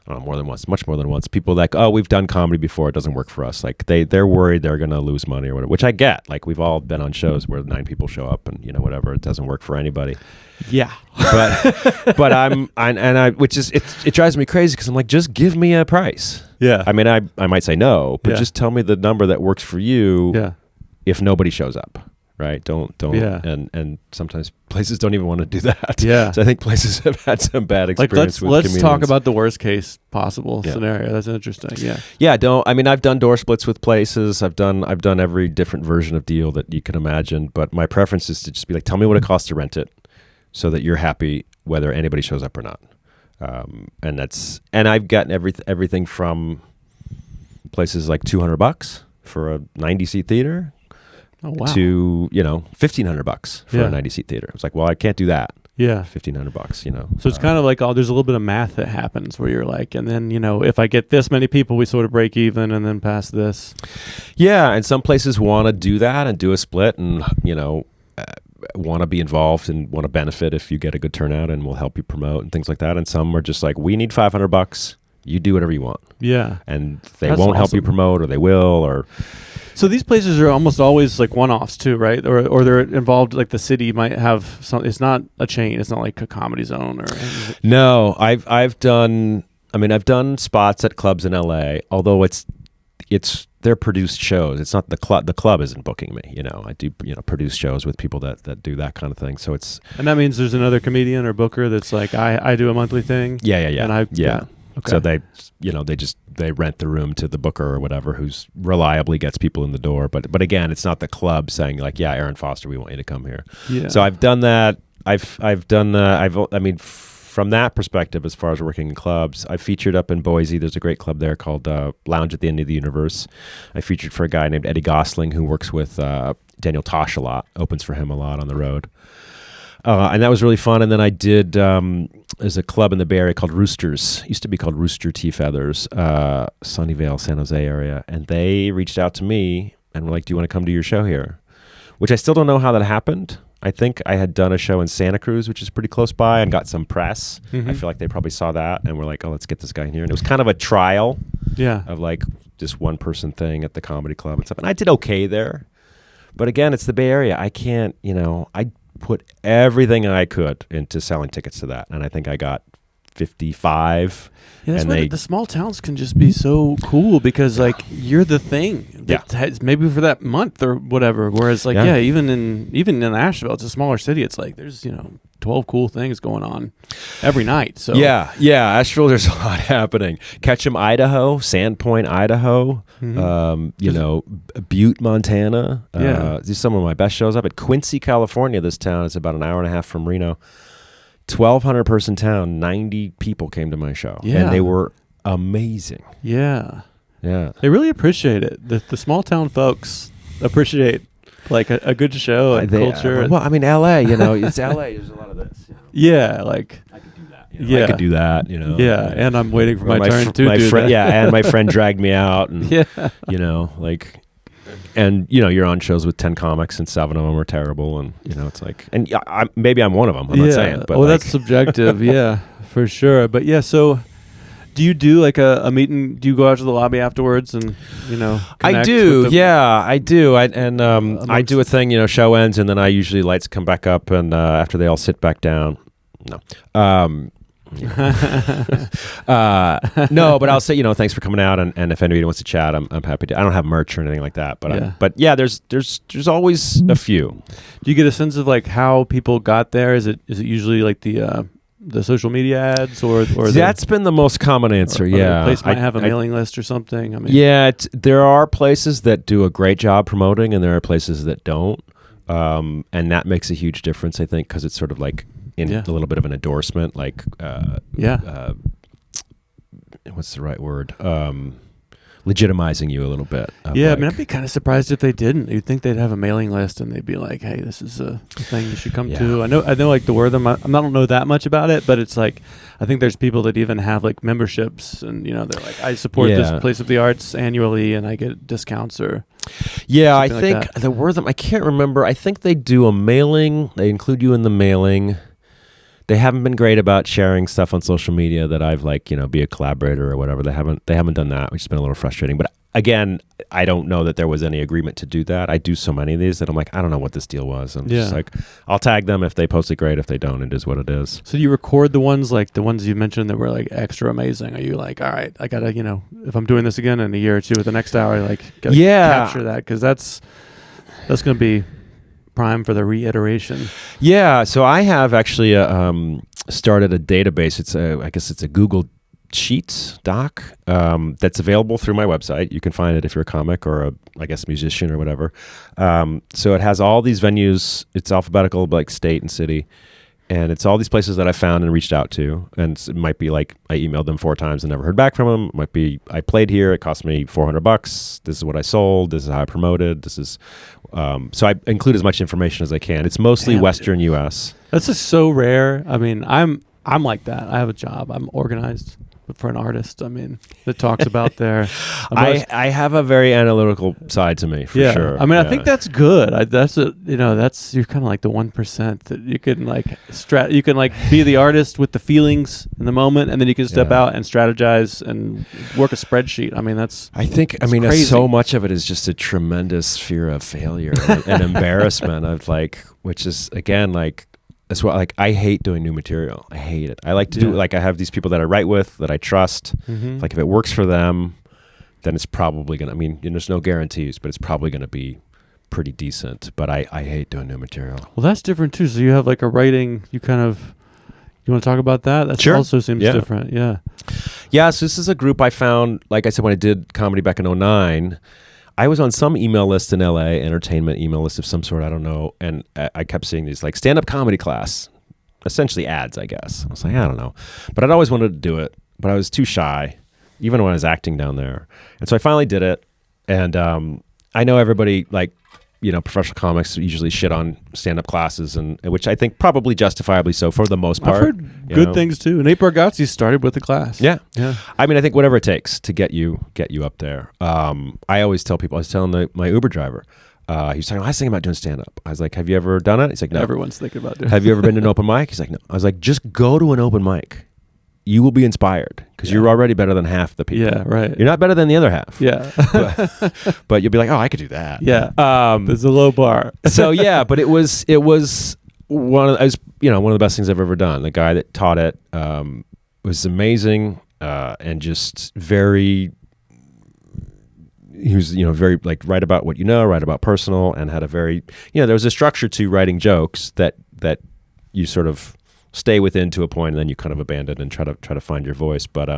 once, much more than once. People like, oh, we've done comedy before. It doesn't work for us. Like they're worried they're going to lose money or whatever, which I get. Like, we've all been on shows where 9 people show up and whatever. It doesn't work for anybody. Yeah. But it drives me crazy because I'm like, just give me a price. Yeah. I mean, I might say no, but just tell me the number that works for you. Yeah. If nobody shows up. Right. Don't. Yeah. And sometimes places don't even want to do that. Yeah. So I think places have had some bad experience with let's comedians. talk about the worst case possible scenario. That's interesting. Yeah. Yeah. I've done door splits with places. I've done every different version of deal that you can imagine. But my preference is to just be like, tell me what it costs to rent it, so that you're happy whether anybody shows up or not. And I've gotten everything from places like $200 for a 90-seat theater. Oh, wow. To $1,500 for a 90-seat theater. It's like, well, I can't do that. Yeah, $1,500. So it's kind of like, there's a little bit of math that happens where you're like, and then if I get this many people, we sort of break even, and then past this. Yeah, and some places want to do that and do a split, and want to be involved and want to benefit if you get a good turnout, and will help you promote and things like that. And some are just like, we need $500. You do whatever you want. Yeah, and they won't help you promote, or they will, or. So these places are almost always like one-offs too, right? Or they're involved, like the city might have some. It's not a chain. It's not like a Comedy Zone or. No, I've done spots at clubs in LA. Although they're produced shows. It's not the club. The club isn't booking me. I do produce shows with people that do that kind of thing. So it's. And that means there's another comedian or booker that's like, I do a monthly thing. Yeah. And Okay. So they rent the room to the booker or whatever, who's reliably gets people in the door. But again, it's not the club saying like, yeah, Aaron Foster, we want you to come here. Yeah. So I've done that. From that perspective, as far as working in clubs, I featured up in Boise. There's a great club there called Lounge at the End of the Universe. I featured for a guy named Eddie Gosling, who works with Daniel Tosh a lot, opens for him a lot on the road. And that was really fun. And then I did, there's a club in the Bay Area called Roosters. It used to be called Rooster Tea Feathers, Sunnyvale, San Jose area. And they reached out to me and were like, do you want to come do your show here? Which I still don't know how that happened. I think I had done a show in Santa Cruz, which is pretty close by, and got some press. I feel like they probably saw that and were like, oh, let's get this guy in here. And it was kind of a trial of like this one person thing at the comedy club and stuff. And I did okay there. But again, it's the Bay Area. I can't, I put everything I could into selling tickets to that. And I think I got 55. Yeah, that's why the small towns can just be so cool because like you're the thing. Maybe for that month or whatever. Whereas like even in Asheville, it's a smaller city. It's like there's 12 cool things going on every night. So Asheville, there's a lot happening. Ketchum, Idaho, Sandpoint, Idaho. Butte, Montana. These are some of my best shows up at Quincy, California. This town is about an hour and a half from Reno. 1,200 person town, 90 people came to my show. Yeah. And they were amazing. Yeah. Yeah. They really appreciate it. The small town folks appreciate like a good show and culture. Well, I mean, LA, it's LA. There's a lot of this. Yeah, like I could do that. I could do that, Yeah, and I'm waiting for my turn to do that. Yeah, and my friend dragged me out and and you're on shows with 10 comics and 7 of them are terrible, and it's like, and maybe I'm one of them. I'm not saying, but that's subjective. Yeah, for sure. But yeah, so do you do like a meeting? Do you go out to the lobby afterwards and I do. I do. I do a thing. Show ends and then I usually lights come back up and after they all sit back down. No. No, but I'll say, thanks for coming out, and if anybody wants to chat, I'm happy to. I don't have merch or anything like that, but there's always a few. Do you get a sense of like how people got there? Is it usually like the social media ads or that's been the most common answer? Or the place might have a mailing list or something. I mean, there are places that do a great job promoting, and there are places that don't, and that makes a huge difference, I think, because it's sort of like a little bit of an endorsement, like what's the right word? Legitimizing you a little bit. I mean, I'd be kind of surprised if they didn't. You'd think they'd have a mailing list and they'd be like, "Hey, this is a thing you should come to." I know, like the word them. I don't know that much about it, but it's like I think there's people that even have like memberships, and they're like, "I support this Place of the Arts annually, and I get discounts or." Yeah, I think the word them. I can't remember. I think they do a mailing. They include you in the mailing. They haven't been great about sharing stuff on social media that I've be a collaborator or whatever. They haven't done that, which has been a little frustrating. But again, I don't know that there was any agreement to do that. I do so many of these that I'm like, I don't know what this deal was. I'm just like, I'll tag them if they post it, great. If they don't, it is what it is. So do you record the ones you mentioned that were like extra amazing? Are you like, all right, I gotta, if I'm doing this again in a year or two with the next hour, like gotta capture that, because that's gonna be prime for the reiteration. Yeah, so I have actually started a database. I guess it's a Google Sheets doc that's available through my website. You can find it if you're a comic or a musician or whatever. So it has all these venues. It's alphabetical, like state and city. And it's all these places that I found and reached out to. And it might be like I emailed them 4 times and never heard back from them. It might be I played here. It cost me $400. This is what I sold. This is how I promoted. This is so I include as much information as I can. It's mostly Western U.S. That's just so rare. I mean, I'm like that. I have a job. I'm organized. But for an artist, I mean, that talks about their... I have a very analytical side to me, for sure. I mean, I think that's good. You're kind of like the 1% that you can be the artist with the feelings in the moment, and then you can step out and strategize and work a spreadsheet. I mean, crazy. So much of it is just a tremendous fear of failure and embarrassment of which is again as well, I hate doing new material. I hate it. I like to do I have these people that I write with that I trust. If it works for them, then it's probably gonna. I mean, there's no guarantees, but it's probably gonna be pretty decent. But I hate doing new material. Well, that's different too. So you have like a writing. You kind of You want to talk about that? That Sure. also seems different. Yeah. Yeah, so this is a group I found, like I said, when I did comedy back in 2009, I was on some email list in LA, entertainment email list of some sort, I don't know, and I kept seeing these like stand-up comedy class, essentially ads, I guess. I was like, I don't know. But I'd always wanted to do it, but I was too shy, even when I was acting down there. And so I finally did it, and I know everybody, like, you know, professional comics usually shit on stand-up classes, and which I think probably justifiably so for the most part. I've heard good things too. Nate Bargatze started with the class. Yeah. Yeah. I mean, I think whatever it takes to get you up there. I always tell people, I was telling my Uber driver, he was talking, I was thinking about doing stand-up. I was like, have you ever done it? He's like, no. Everyone's thinking about doing it. Have you ever been to an open mic? He's like, no. I was like, just go to an open mic. You will be inspired because you're already better than half the people. Yeah, right. You're not better than the other half. Yeah. but you'll be like, oh, I could do that. Yeah. There's a low bar. So yeah, but it was one of the best things I've ever done. The guy that taught it was amazing and just very. He was very like write about what you know, write about personal, and had a very there was a structure to writing jokes that you sort of stay within to a point, and then you kind of abandon and try to find your voice. But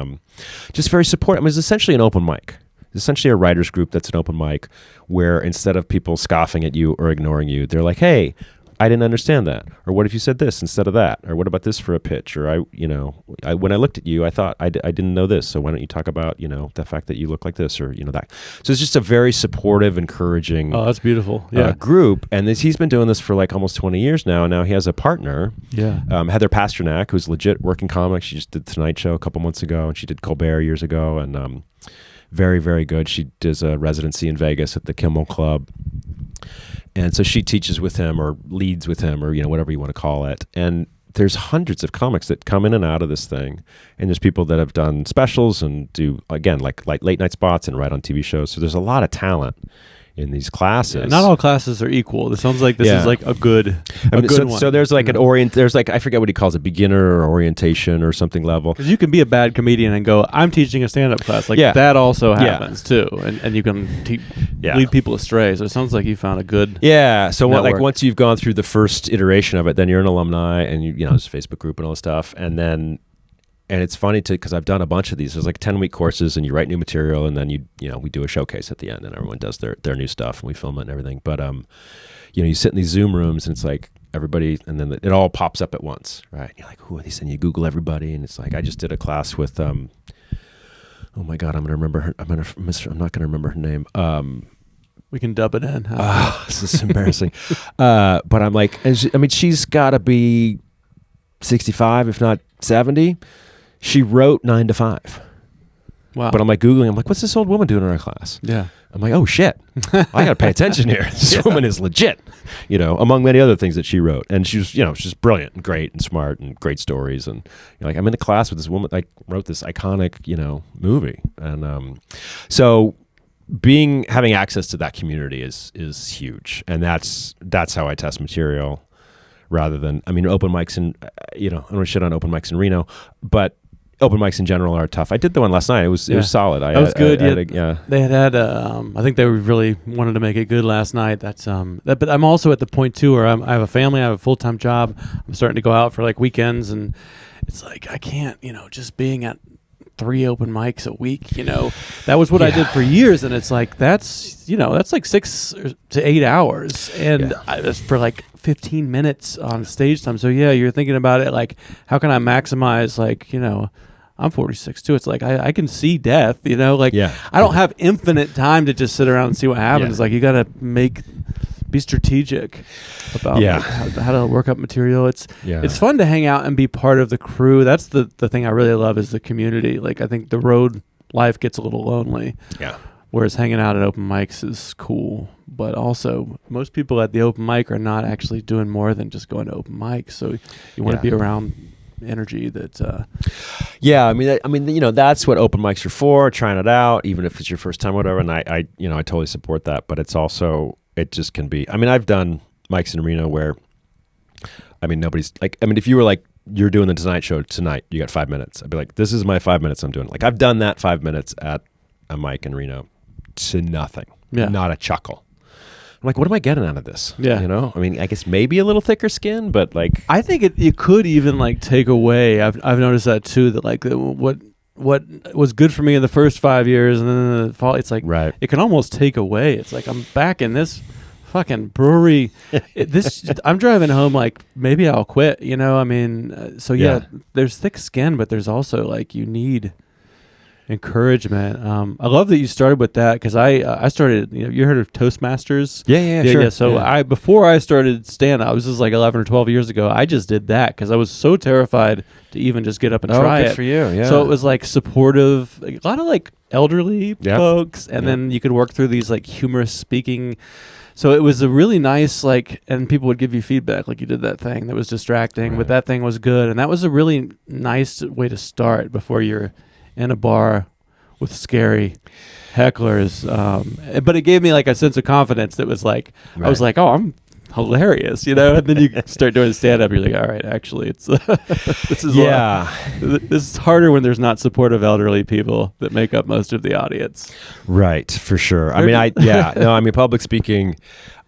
just very supportive. I mean, it's essentially an open mic. It's essentially a writers group that's an open mic where instead of people scoffing at you or ignoring you, they're like, hey, I didn't understand that. Or what if you said this instead of that? Or what about this for a pitch? Or when I looked at you, I thought I didn't know this. So why don't you talk about, the fact that you look like this or, that. So it's just a very supportive, encouraging that's beautiful. Yeah. Group. And he's been doing this for like almost 20 years now. And now he has a partner, Heather Pasternak, who's legit working comic. She just did The Tonight Show a couple months ago, and she did Colbert years ago. And very, very good. She does a residency in Vegas at the Kimmel Club. And so she teaches with him or leads with him or, whatever you want to call it. And there's hundreds of comics that come in and out of this thing. And there's people that have done specials and do, again, like late night spots and write on TV shows. So there's a lot of talent in these classes. Yeah, not all classes are equal. It sounds like this is like a good one. So there's like there's like, I forget what he calls it, beginner or orientation or something level. Because you can be a bad comedian and go, I'm teaching a stand-up class. Like that also happens too. And you can lead people astray. So it sounds like you found a good So network. once you've gone through the first iteration of it, then you're an alumni and there's a Facebook group and all this stuff. And it's funny because I've done a bunch of these. There's like 10-week courses, and you write new material, and then we do a showcase at the end, and everyone does their new stuff, and we film it and everything. But you sit in these Zoom rooms, and it's like everybody, and then it all pops up at once, right? And you're like, who are these? And you Google everybody, and it's like I just did a class with oh my God, I'm not gonna remember her name. We can dub it in. This is embarrassing. But I'm like, she's got to be 65, if not 70. She wrote 9 to 5. Wow. But I'm like Googling, I'm like, what's this old woman doing in our class? Yeah. I'm like, oh shit, I got to pay attention here. This woman is legit, among many other things that she wrote. And she was, she's brilliant and great and smart and great stories. And like, I'm in a class with this woman, like wrote this iconic, movie. And so having access to that community is huge. And that's how I test material rather than, open mics and, I don't want to shit on open mics in Reno, but open mics in general are tough. I did the one last night. It was solid. That was good. They had I think they really wanted to make it good last night. But I'm also at the point too where I have a family, I have a full-time job. I'm starting to go out for like weekends, and it's like I can't, just being at 3 open mics a week, that was what I did for years. And it's like, that's like 6 to 8 hours. And it's for like 15 minutes on stage time. So you're thinking about it. Like, how can I maximize, like, I'm 46 too. It's like, I can see death, I don't have infinite time to just sit around and see what happens. Like, you got to be strategic about how to work up material. It's fun to hang out and be part of the crew. That's the thing I really love is the community. Like, I think the road life gets a little lonely. Yeah. Whereas hanging out at open mics is cool. But also, most people at the open mic are not actually doing more than just going to open mics. So you want to be around energy that that's what open mics are for, trying it out, even if it's your first time or whatever. And I totally support that. But it's also, it just can be, I've done mics in Reno where nobody's like, if you were like, you're doing the Tonight Show tonight, you got 5 minutes, I'd be like, this is my 5 minutes I'm doing. Like, I've done that 5 minutes at a mic in Reno to nothing. Not a chuckle. I'm like, what am I getting out of this? Yeah. You know, I mean, I guess maybe a little thicker skin, but like, I think it could even like take away. I've noticed that too. That like what was good for me in the first 5 years, and then in the fall, it's like right. It can almost take away. It's like I'm back in this fucking brewery. I'm driving home like maybe I'll quit. You know, I mean, so yeah, there's thick skin, but there's also like you need encouragement. I love that you started with that because I started. You know, you heard of Toastmasters? Yeah, sure. So before I started stand up, this was like 11 or 12 years ago. I just did that because I was so terrified to even just get up and try good it. For you, yeah. So it was like supportive, a lot of like elderly folks, and then you could work through these like humorous speaking. So it was a really nice like, and people would give you feedback like you did that thing that was distracting, but that thing was good, and that was a really nice way to start before you're in a bar with scary hecklers. But it gave me like a sense of confidence that was like, I was like, oh, I'm hilarious, you know? And then you start doing stand up, you're like, all right, actually it's this is harder when there's not supportive elderly people that make up most of the audience. Right, for sure. I mean, public speaking,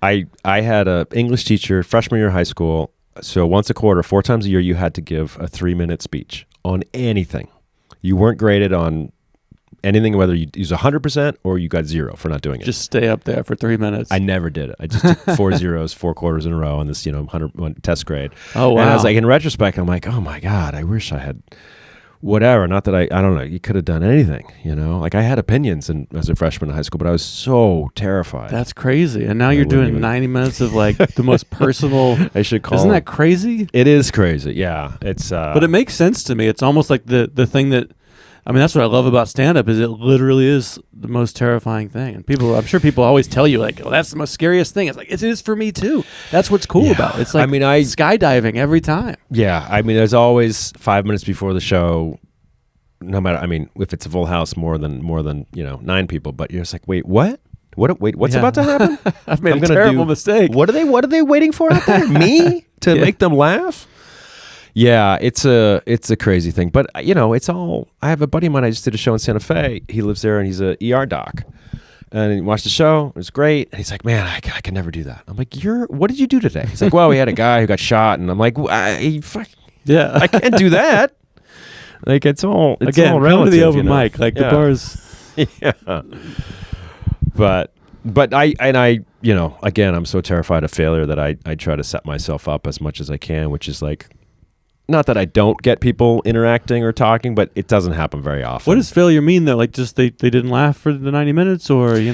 I had a English teacher freshman year of high school. So once a quarter, 4 times a year, you had to give a 3-minute speech on anything. You weren't graded on anything, whether you use 100% or you got 0 for not doing it. Just stay up there for 3 minutes. I never did it. I just took 4 zeros, 4 quarters in a row on this, 100 test grade. Oh, wow. And I was like, in retrospect, I'm like, oh my God, I wish I had whatever. Not that I don't know, you could have done anything, Like I had opinions as a freshman in high school, but I was so terrified. That's crazy. And now you're doing 90 minutes of like the most personal. I should call. Isn't that crazy? It is crazy. Yeah. It's, but it makes sense to me. It's almost like the thing that, I mean, that's what I love about stand-up is it literally is the most terrifying thing. And I'm sure people always tell you like, oh, that's the most scariest thing. It's like, it is for me too. That's what's cool about it. It's like skydiving every time. Yeah. I mean, there's always 5 minutes before the show, no matter, I mean, if it's a full house, more than 9 people, but you're just like, wait, what? What's about to happen? I've made a terrible mistake. What are they waiting for out there? Me? To make them laugh? Yeah, it's a crazy thing, but it's all. I have a buddy of mine. I just did a show in Santa Fe. He lives there, and he's a ER doc. And he watched the show. It was great. And he's like, "Man, I can never do that." I'm like, what did you do today?" He's like, "Well, we had a guy who got shot," and I'm like, I can't do that. Like it's all again, relative. Come to the open mic, like the bars. Yeah, but I again, I'm so terrified of failure that I try to set myself up as much as I can, which is like. Not that I don't get people interacting or talking, but it doesn't happen very often. What does failure mean though? Like just they didn't laugh for the 90 minutes, or you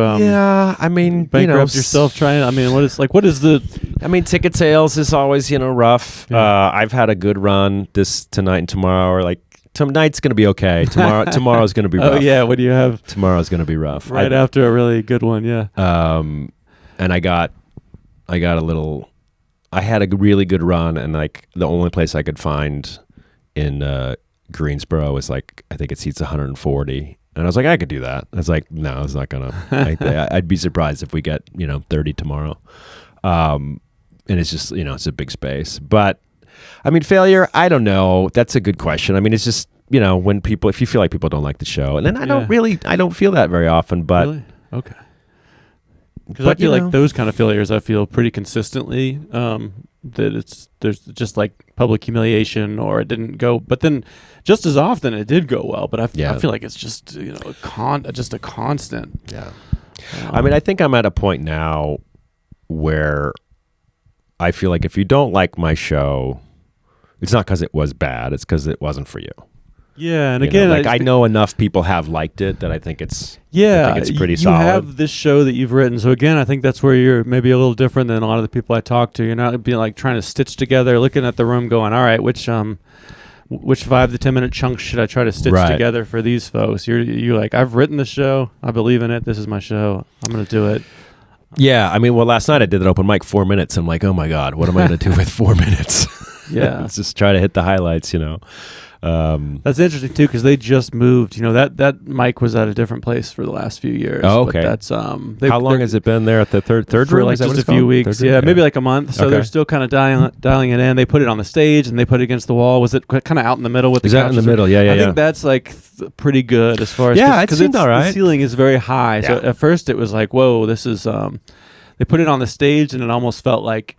I mean, bankrupt yourself trying. I mean, what is the? I mean, ticket sales is always rough. Yeah. I've had a good run tonight and tomorrow, or like tonight's gonna be okay. Tomorrow's gonna be rough. Oh yeah, what do you have? Tomorrow's gonna be rough. Right after a really good one, yeah. And I got a little. I had a really good run, and like the only place I could find in Greensboro was like, I think it seats 140, and I was like, I could do that. I was like, no, it's not gonna. I'd be surprised if we get 30 tomorrow. And it's just it's a big space. But I mean, failure. I don't know. That's a good question. I mean, it's just when if you feel like people don't like the show, and then I don't feel that very often. But really? Okay. Because I feel like those kind of failures, I feel pretty consistently that there's just like public humiliation or it didn't go, but then just as often it did go well. But I feel like it's just just a constant. Yeah, I mean, I think I'm at a point now where I feel like if you don't like my show, it's not because it was bad; it's because it wasn't for you. Yeah, and again, I know enough people have liked it that I think it's pretty solid. You have this show that you've written, so again, I think that's where you're maybe a little different than a lot of the people I talk to. You're not being like trying to stitch together, looking at the room, going, "All right, which 5 to 10 minute chunks should I try to stitch together for these folks?" You're like, I've written the show, I believe in it. This is my show. I'm going to do it. Yeah, I mean, last night I did an open mic 4 minutes. I'm like, oh my God, what am I going to do with 4 minutes? Yeah, let's just try to hit the highlights, That's interesting too, because they just moved. That mic was at a different place for the last few years. Oh, okay. But that's how long has it been there at the third for room? like just a few weeks. Yeah, maybe like a month. So they're still kind of dialing it in. They put it on the stage and they put it against the wall. Was it kind of out in the middle with the couches? Is that in the middle? Yeah. I think that's like pretty good as far as it seemed all right. The ceiling is very high. So at first it was like, whoa, this is they put it on the stage, and it almost felt like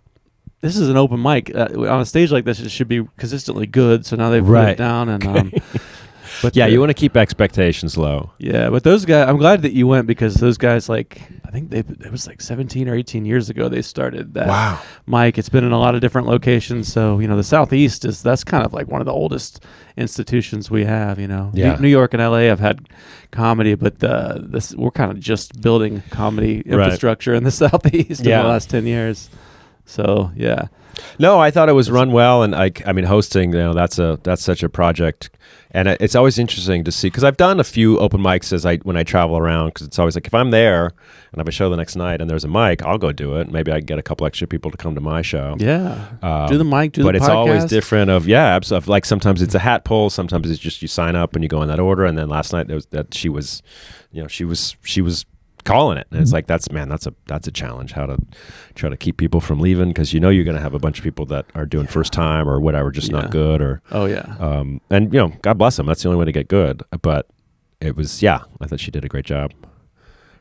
this is an open mic. On a stage like this, it should be consistently good. So now they've put it down, and but yeah, you want to keep expectations low. Yeah, but those guys, I'm glad that you went, because those guys, like, I think it was like 17 or 18 years ago they started that mic. It's been in a lot of different locations. So, the Southeast that's kind of like one of the oldest institutions we have, Yeah. New York and LA have had comedy, but we're kind of just building comedy infrastructure in the Southeast in the last 10 years. So, yeah. No, I thought it was run well, and I mean, hosting, that's such a project, and it's always interesting to see, because I've done a few open mics when I travel around, because it's always like, if I'm there and I have a show the next night and there's a mic, I'll go do it. Maybe I can get a couple extra people to come to my show. Yeah, do the mic, do the podcast. But it's always different. Absolutely. Like sometimes it's a hat pull, sometimes it's just you sign up and you go in that order. And then last night there was that she was calling it, and it's like that's a challenge, how to try to keep people from leaving, because you're going to have a bunch of people that are doing first time or whatever, just not good, or and God bless them, that's the only way to get good. But it was I thought she did a great job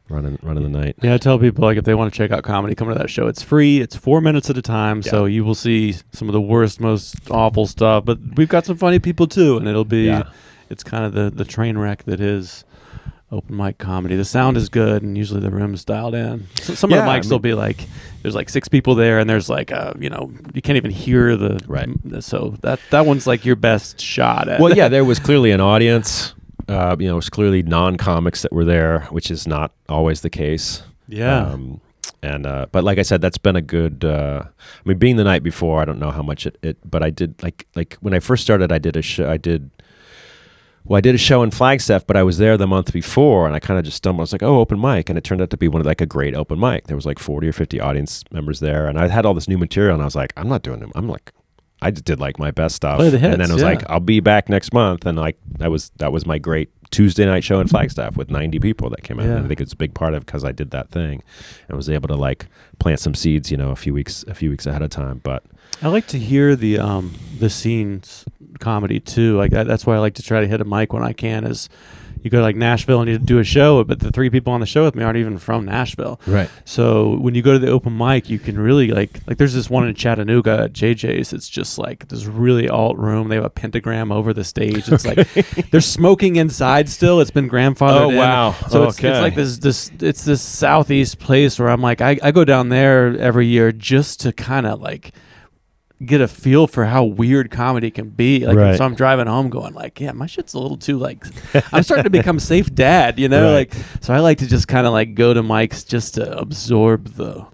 running the night. I tell people, like, if they want to check out comedy, come to that show. It's free. It's 4 minutes at a time, so you will see some of the worst, most awful stuff, but we've got some funny people too, and it'll be it's kind of the train wreck that is open mic comedy. The sound is good, and usually the room's dialed in. So some of the mics will be like, there's like 6 people there, and there's like you can't even hear the so that one's like your best shot at. Well, there was clearly an audience. It was clearly non-comics that were there, which is not always the case. But like I said, that's been a good. Being the night before, I don't know how much it but I did like when I first started, I did a show. I did a show in Flagstaff, but I was there the month before, and I kind of just stumbled. I was like, open mic, and it turned out to be a great open mic. There was like 40 or 50 audience members there, and I had all this new material, and I was like, I'm not doing them. I just did like my best stuff, Play the hits, and then it was like, I'll be back next month, and like that was my great Tuesday night show in Flagstaff with 90 people that came out. And I think it's a big part of it because I did that thing, and was able to like plant some seeds, a few weeks ahead of time. But I like to hear the scenes comedy too. Like that's why I like to try to hit a mic when I can. Is you go to like Nashville and you do a show, but the 3 people on the show with me aren't even from Nashville. Right. So when you go to the open mic, you can really like there's this one in Chattanooga at JJ's. It's just like this really alt room. They have a pentagram over the stage. It's like they're smoking inside still. It's been grandfathered in. Oh wow. So it's like this Southeast place where I'm like I go down there every year just to kind of like get a feel for how weird comedy can be. Like, so I'm driving home going like, my shit's a little too like, I'm starting to become safe dad, like, so I like to just kind of like go to mics just to absorb the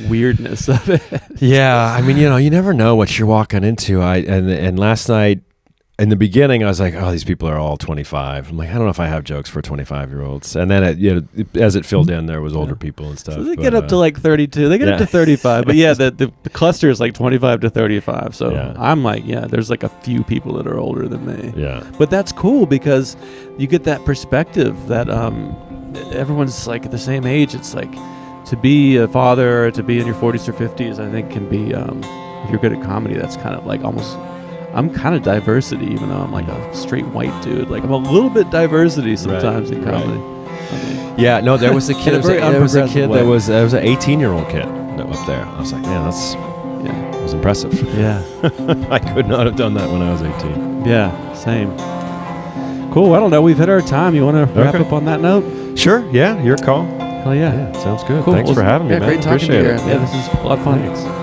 weirdness of it. Yeah. I mean, you never know what you're walking into. And last night, in the beginning, I was like, these people are all 25. I'm like, I don't know if I have jokes for 25-year-olds. And then, as it filled in, there was older people and stuff. So they get up to like 32. They get up to 35. But the cluster is like 25 to 35. So I'm like, there's like a few people that are older than me. Yeah. But that's cool because you get that perspective that everyone's like at the same age. It's like to be a father or to be in your 40s or 50s, I think can be, if you're good at comedy, that's kind of like almost... I'm kind of diversity, even though I'm like a straight white dude. Like I'm a little bit diversity sometimes in comedy. There was a kid. There was an 18-year-old kid up there. I was like, man, it was impressive. Yeah, I could not have done that when I was 18. Yeah, same. Cool. I don't know. We've hit our time. You want to wrap up on that note? Sure. Yeah, your call. Hell yeah. Sounds good. Cool. Thanks for having me, man. Great talking to you. Appreciate it. Yeah, this is a lot of fun. Thanks.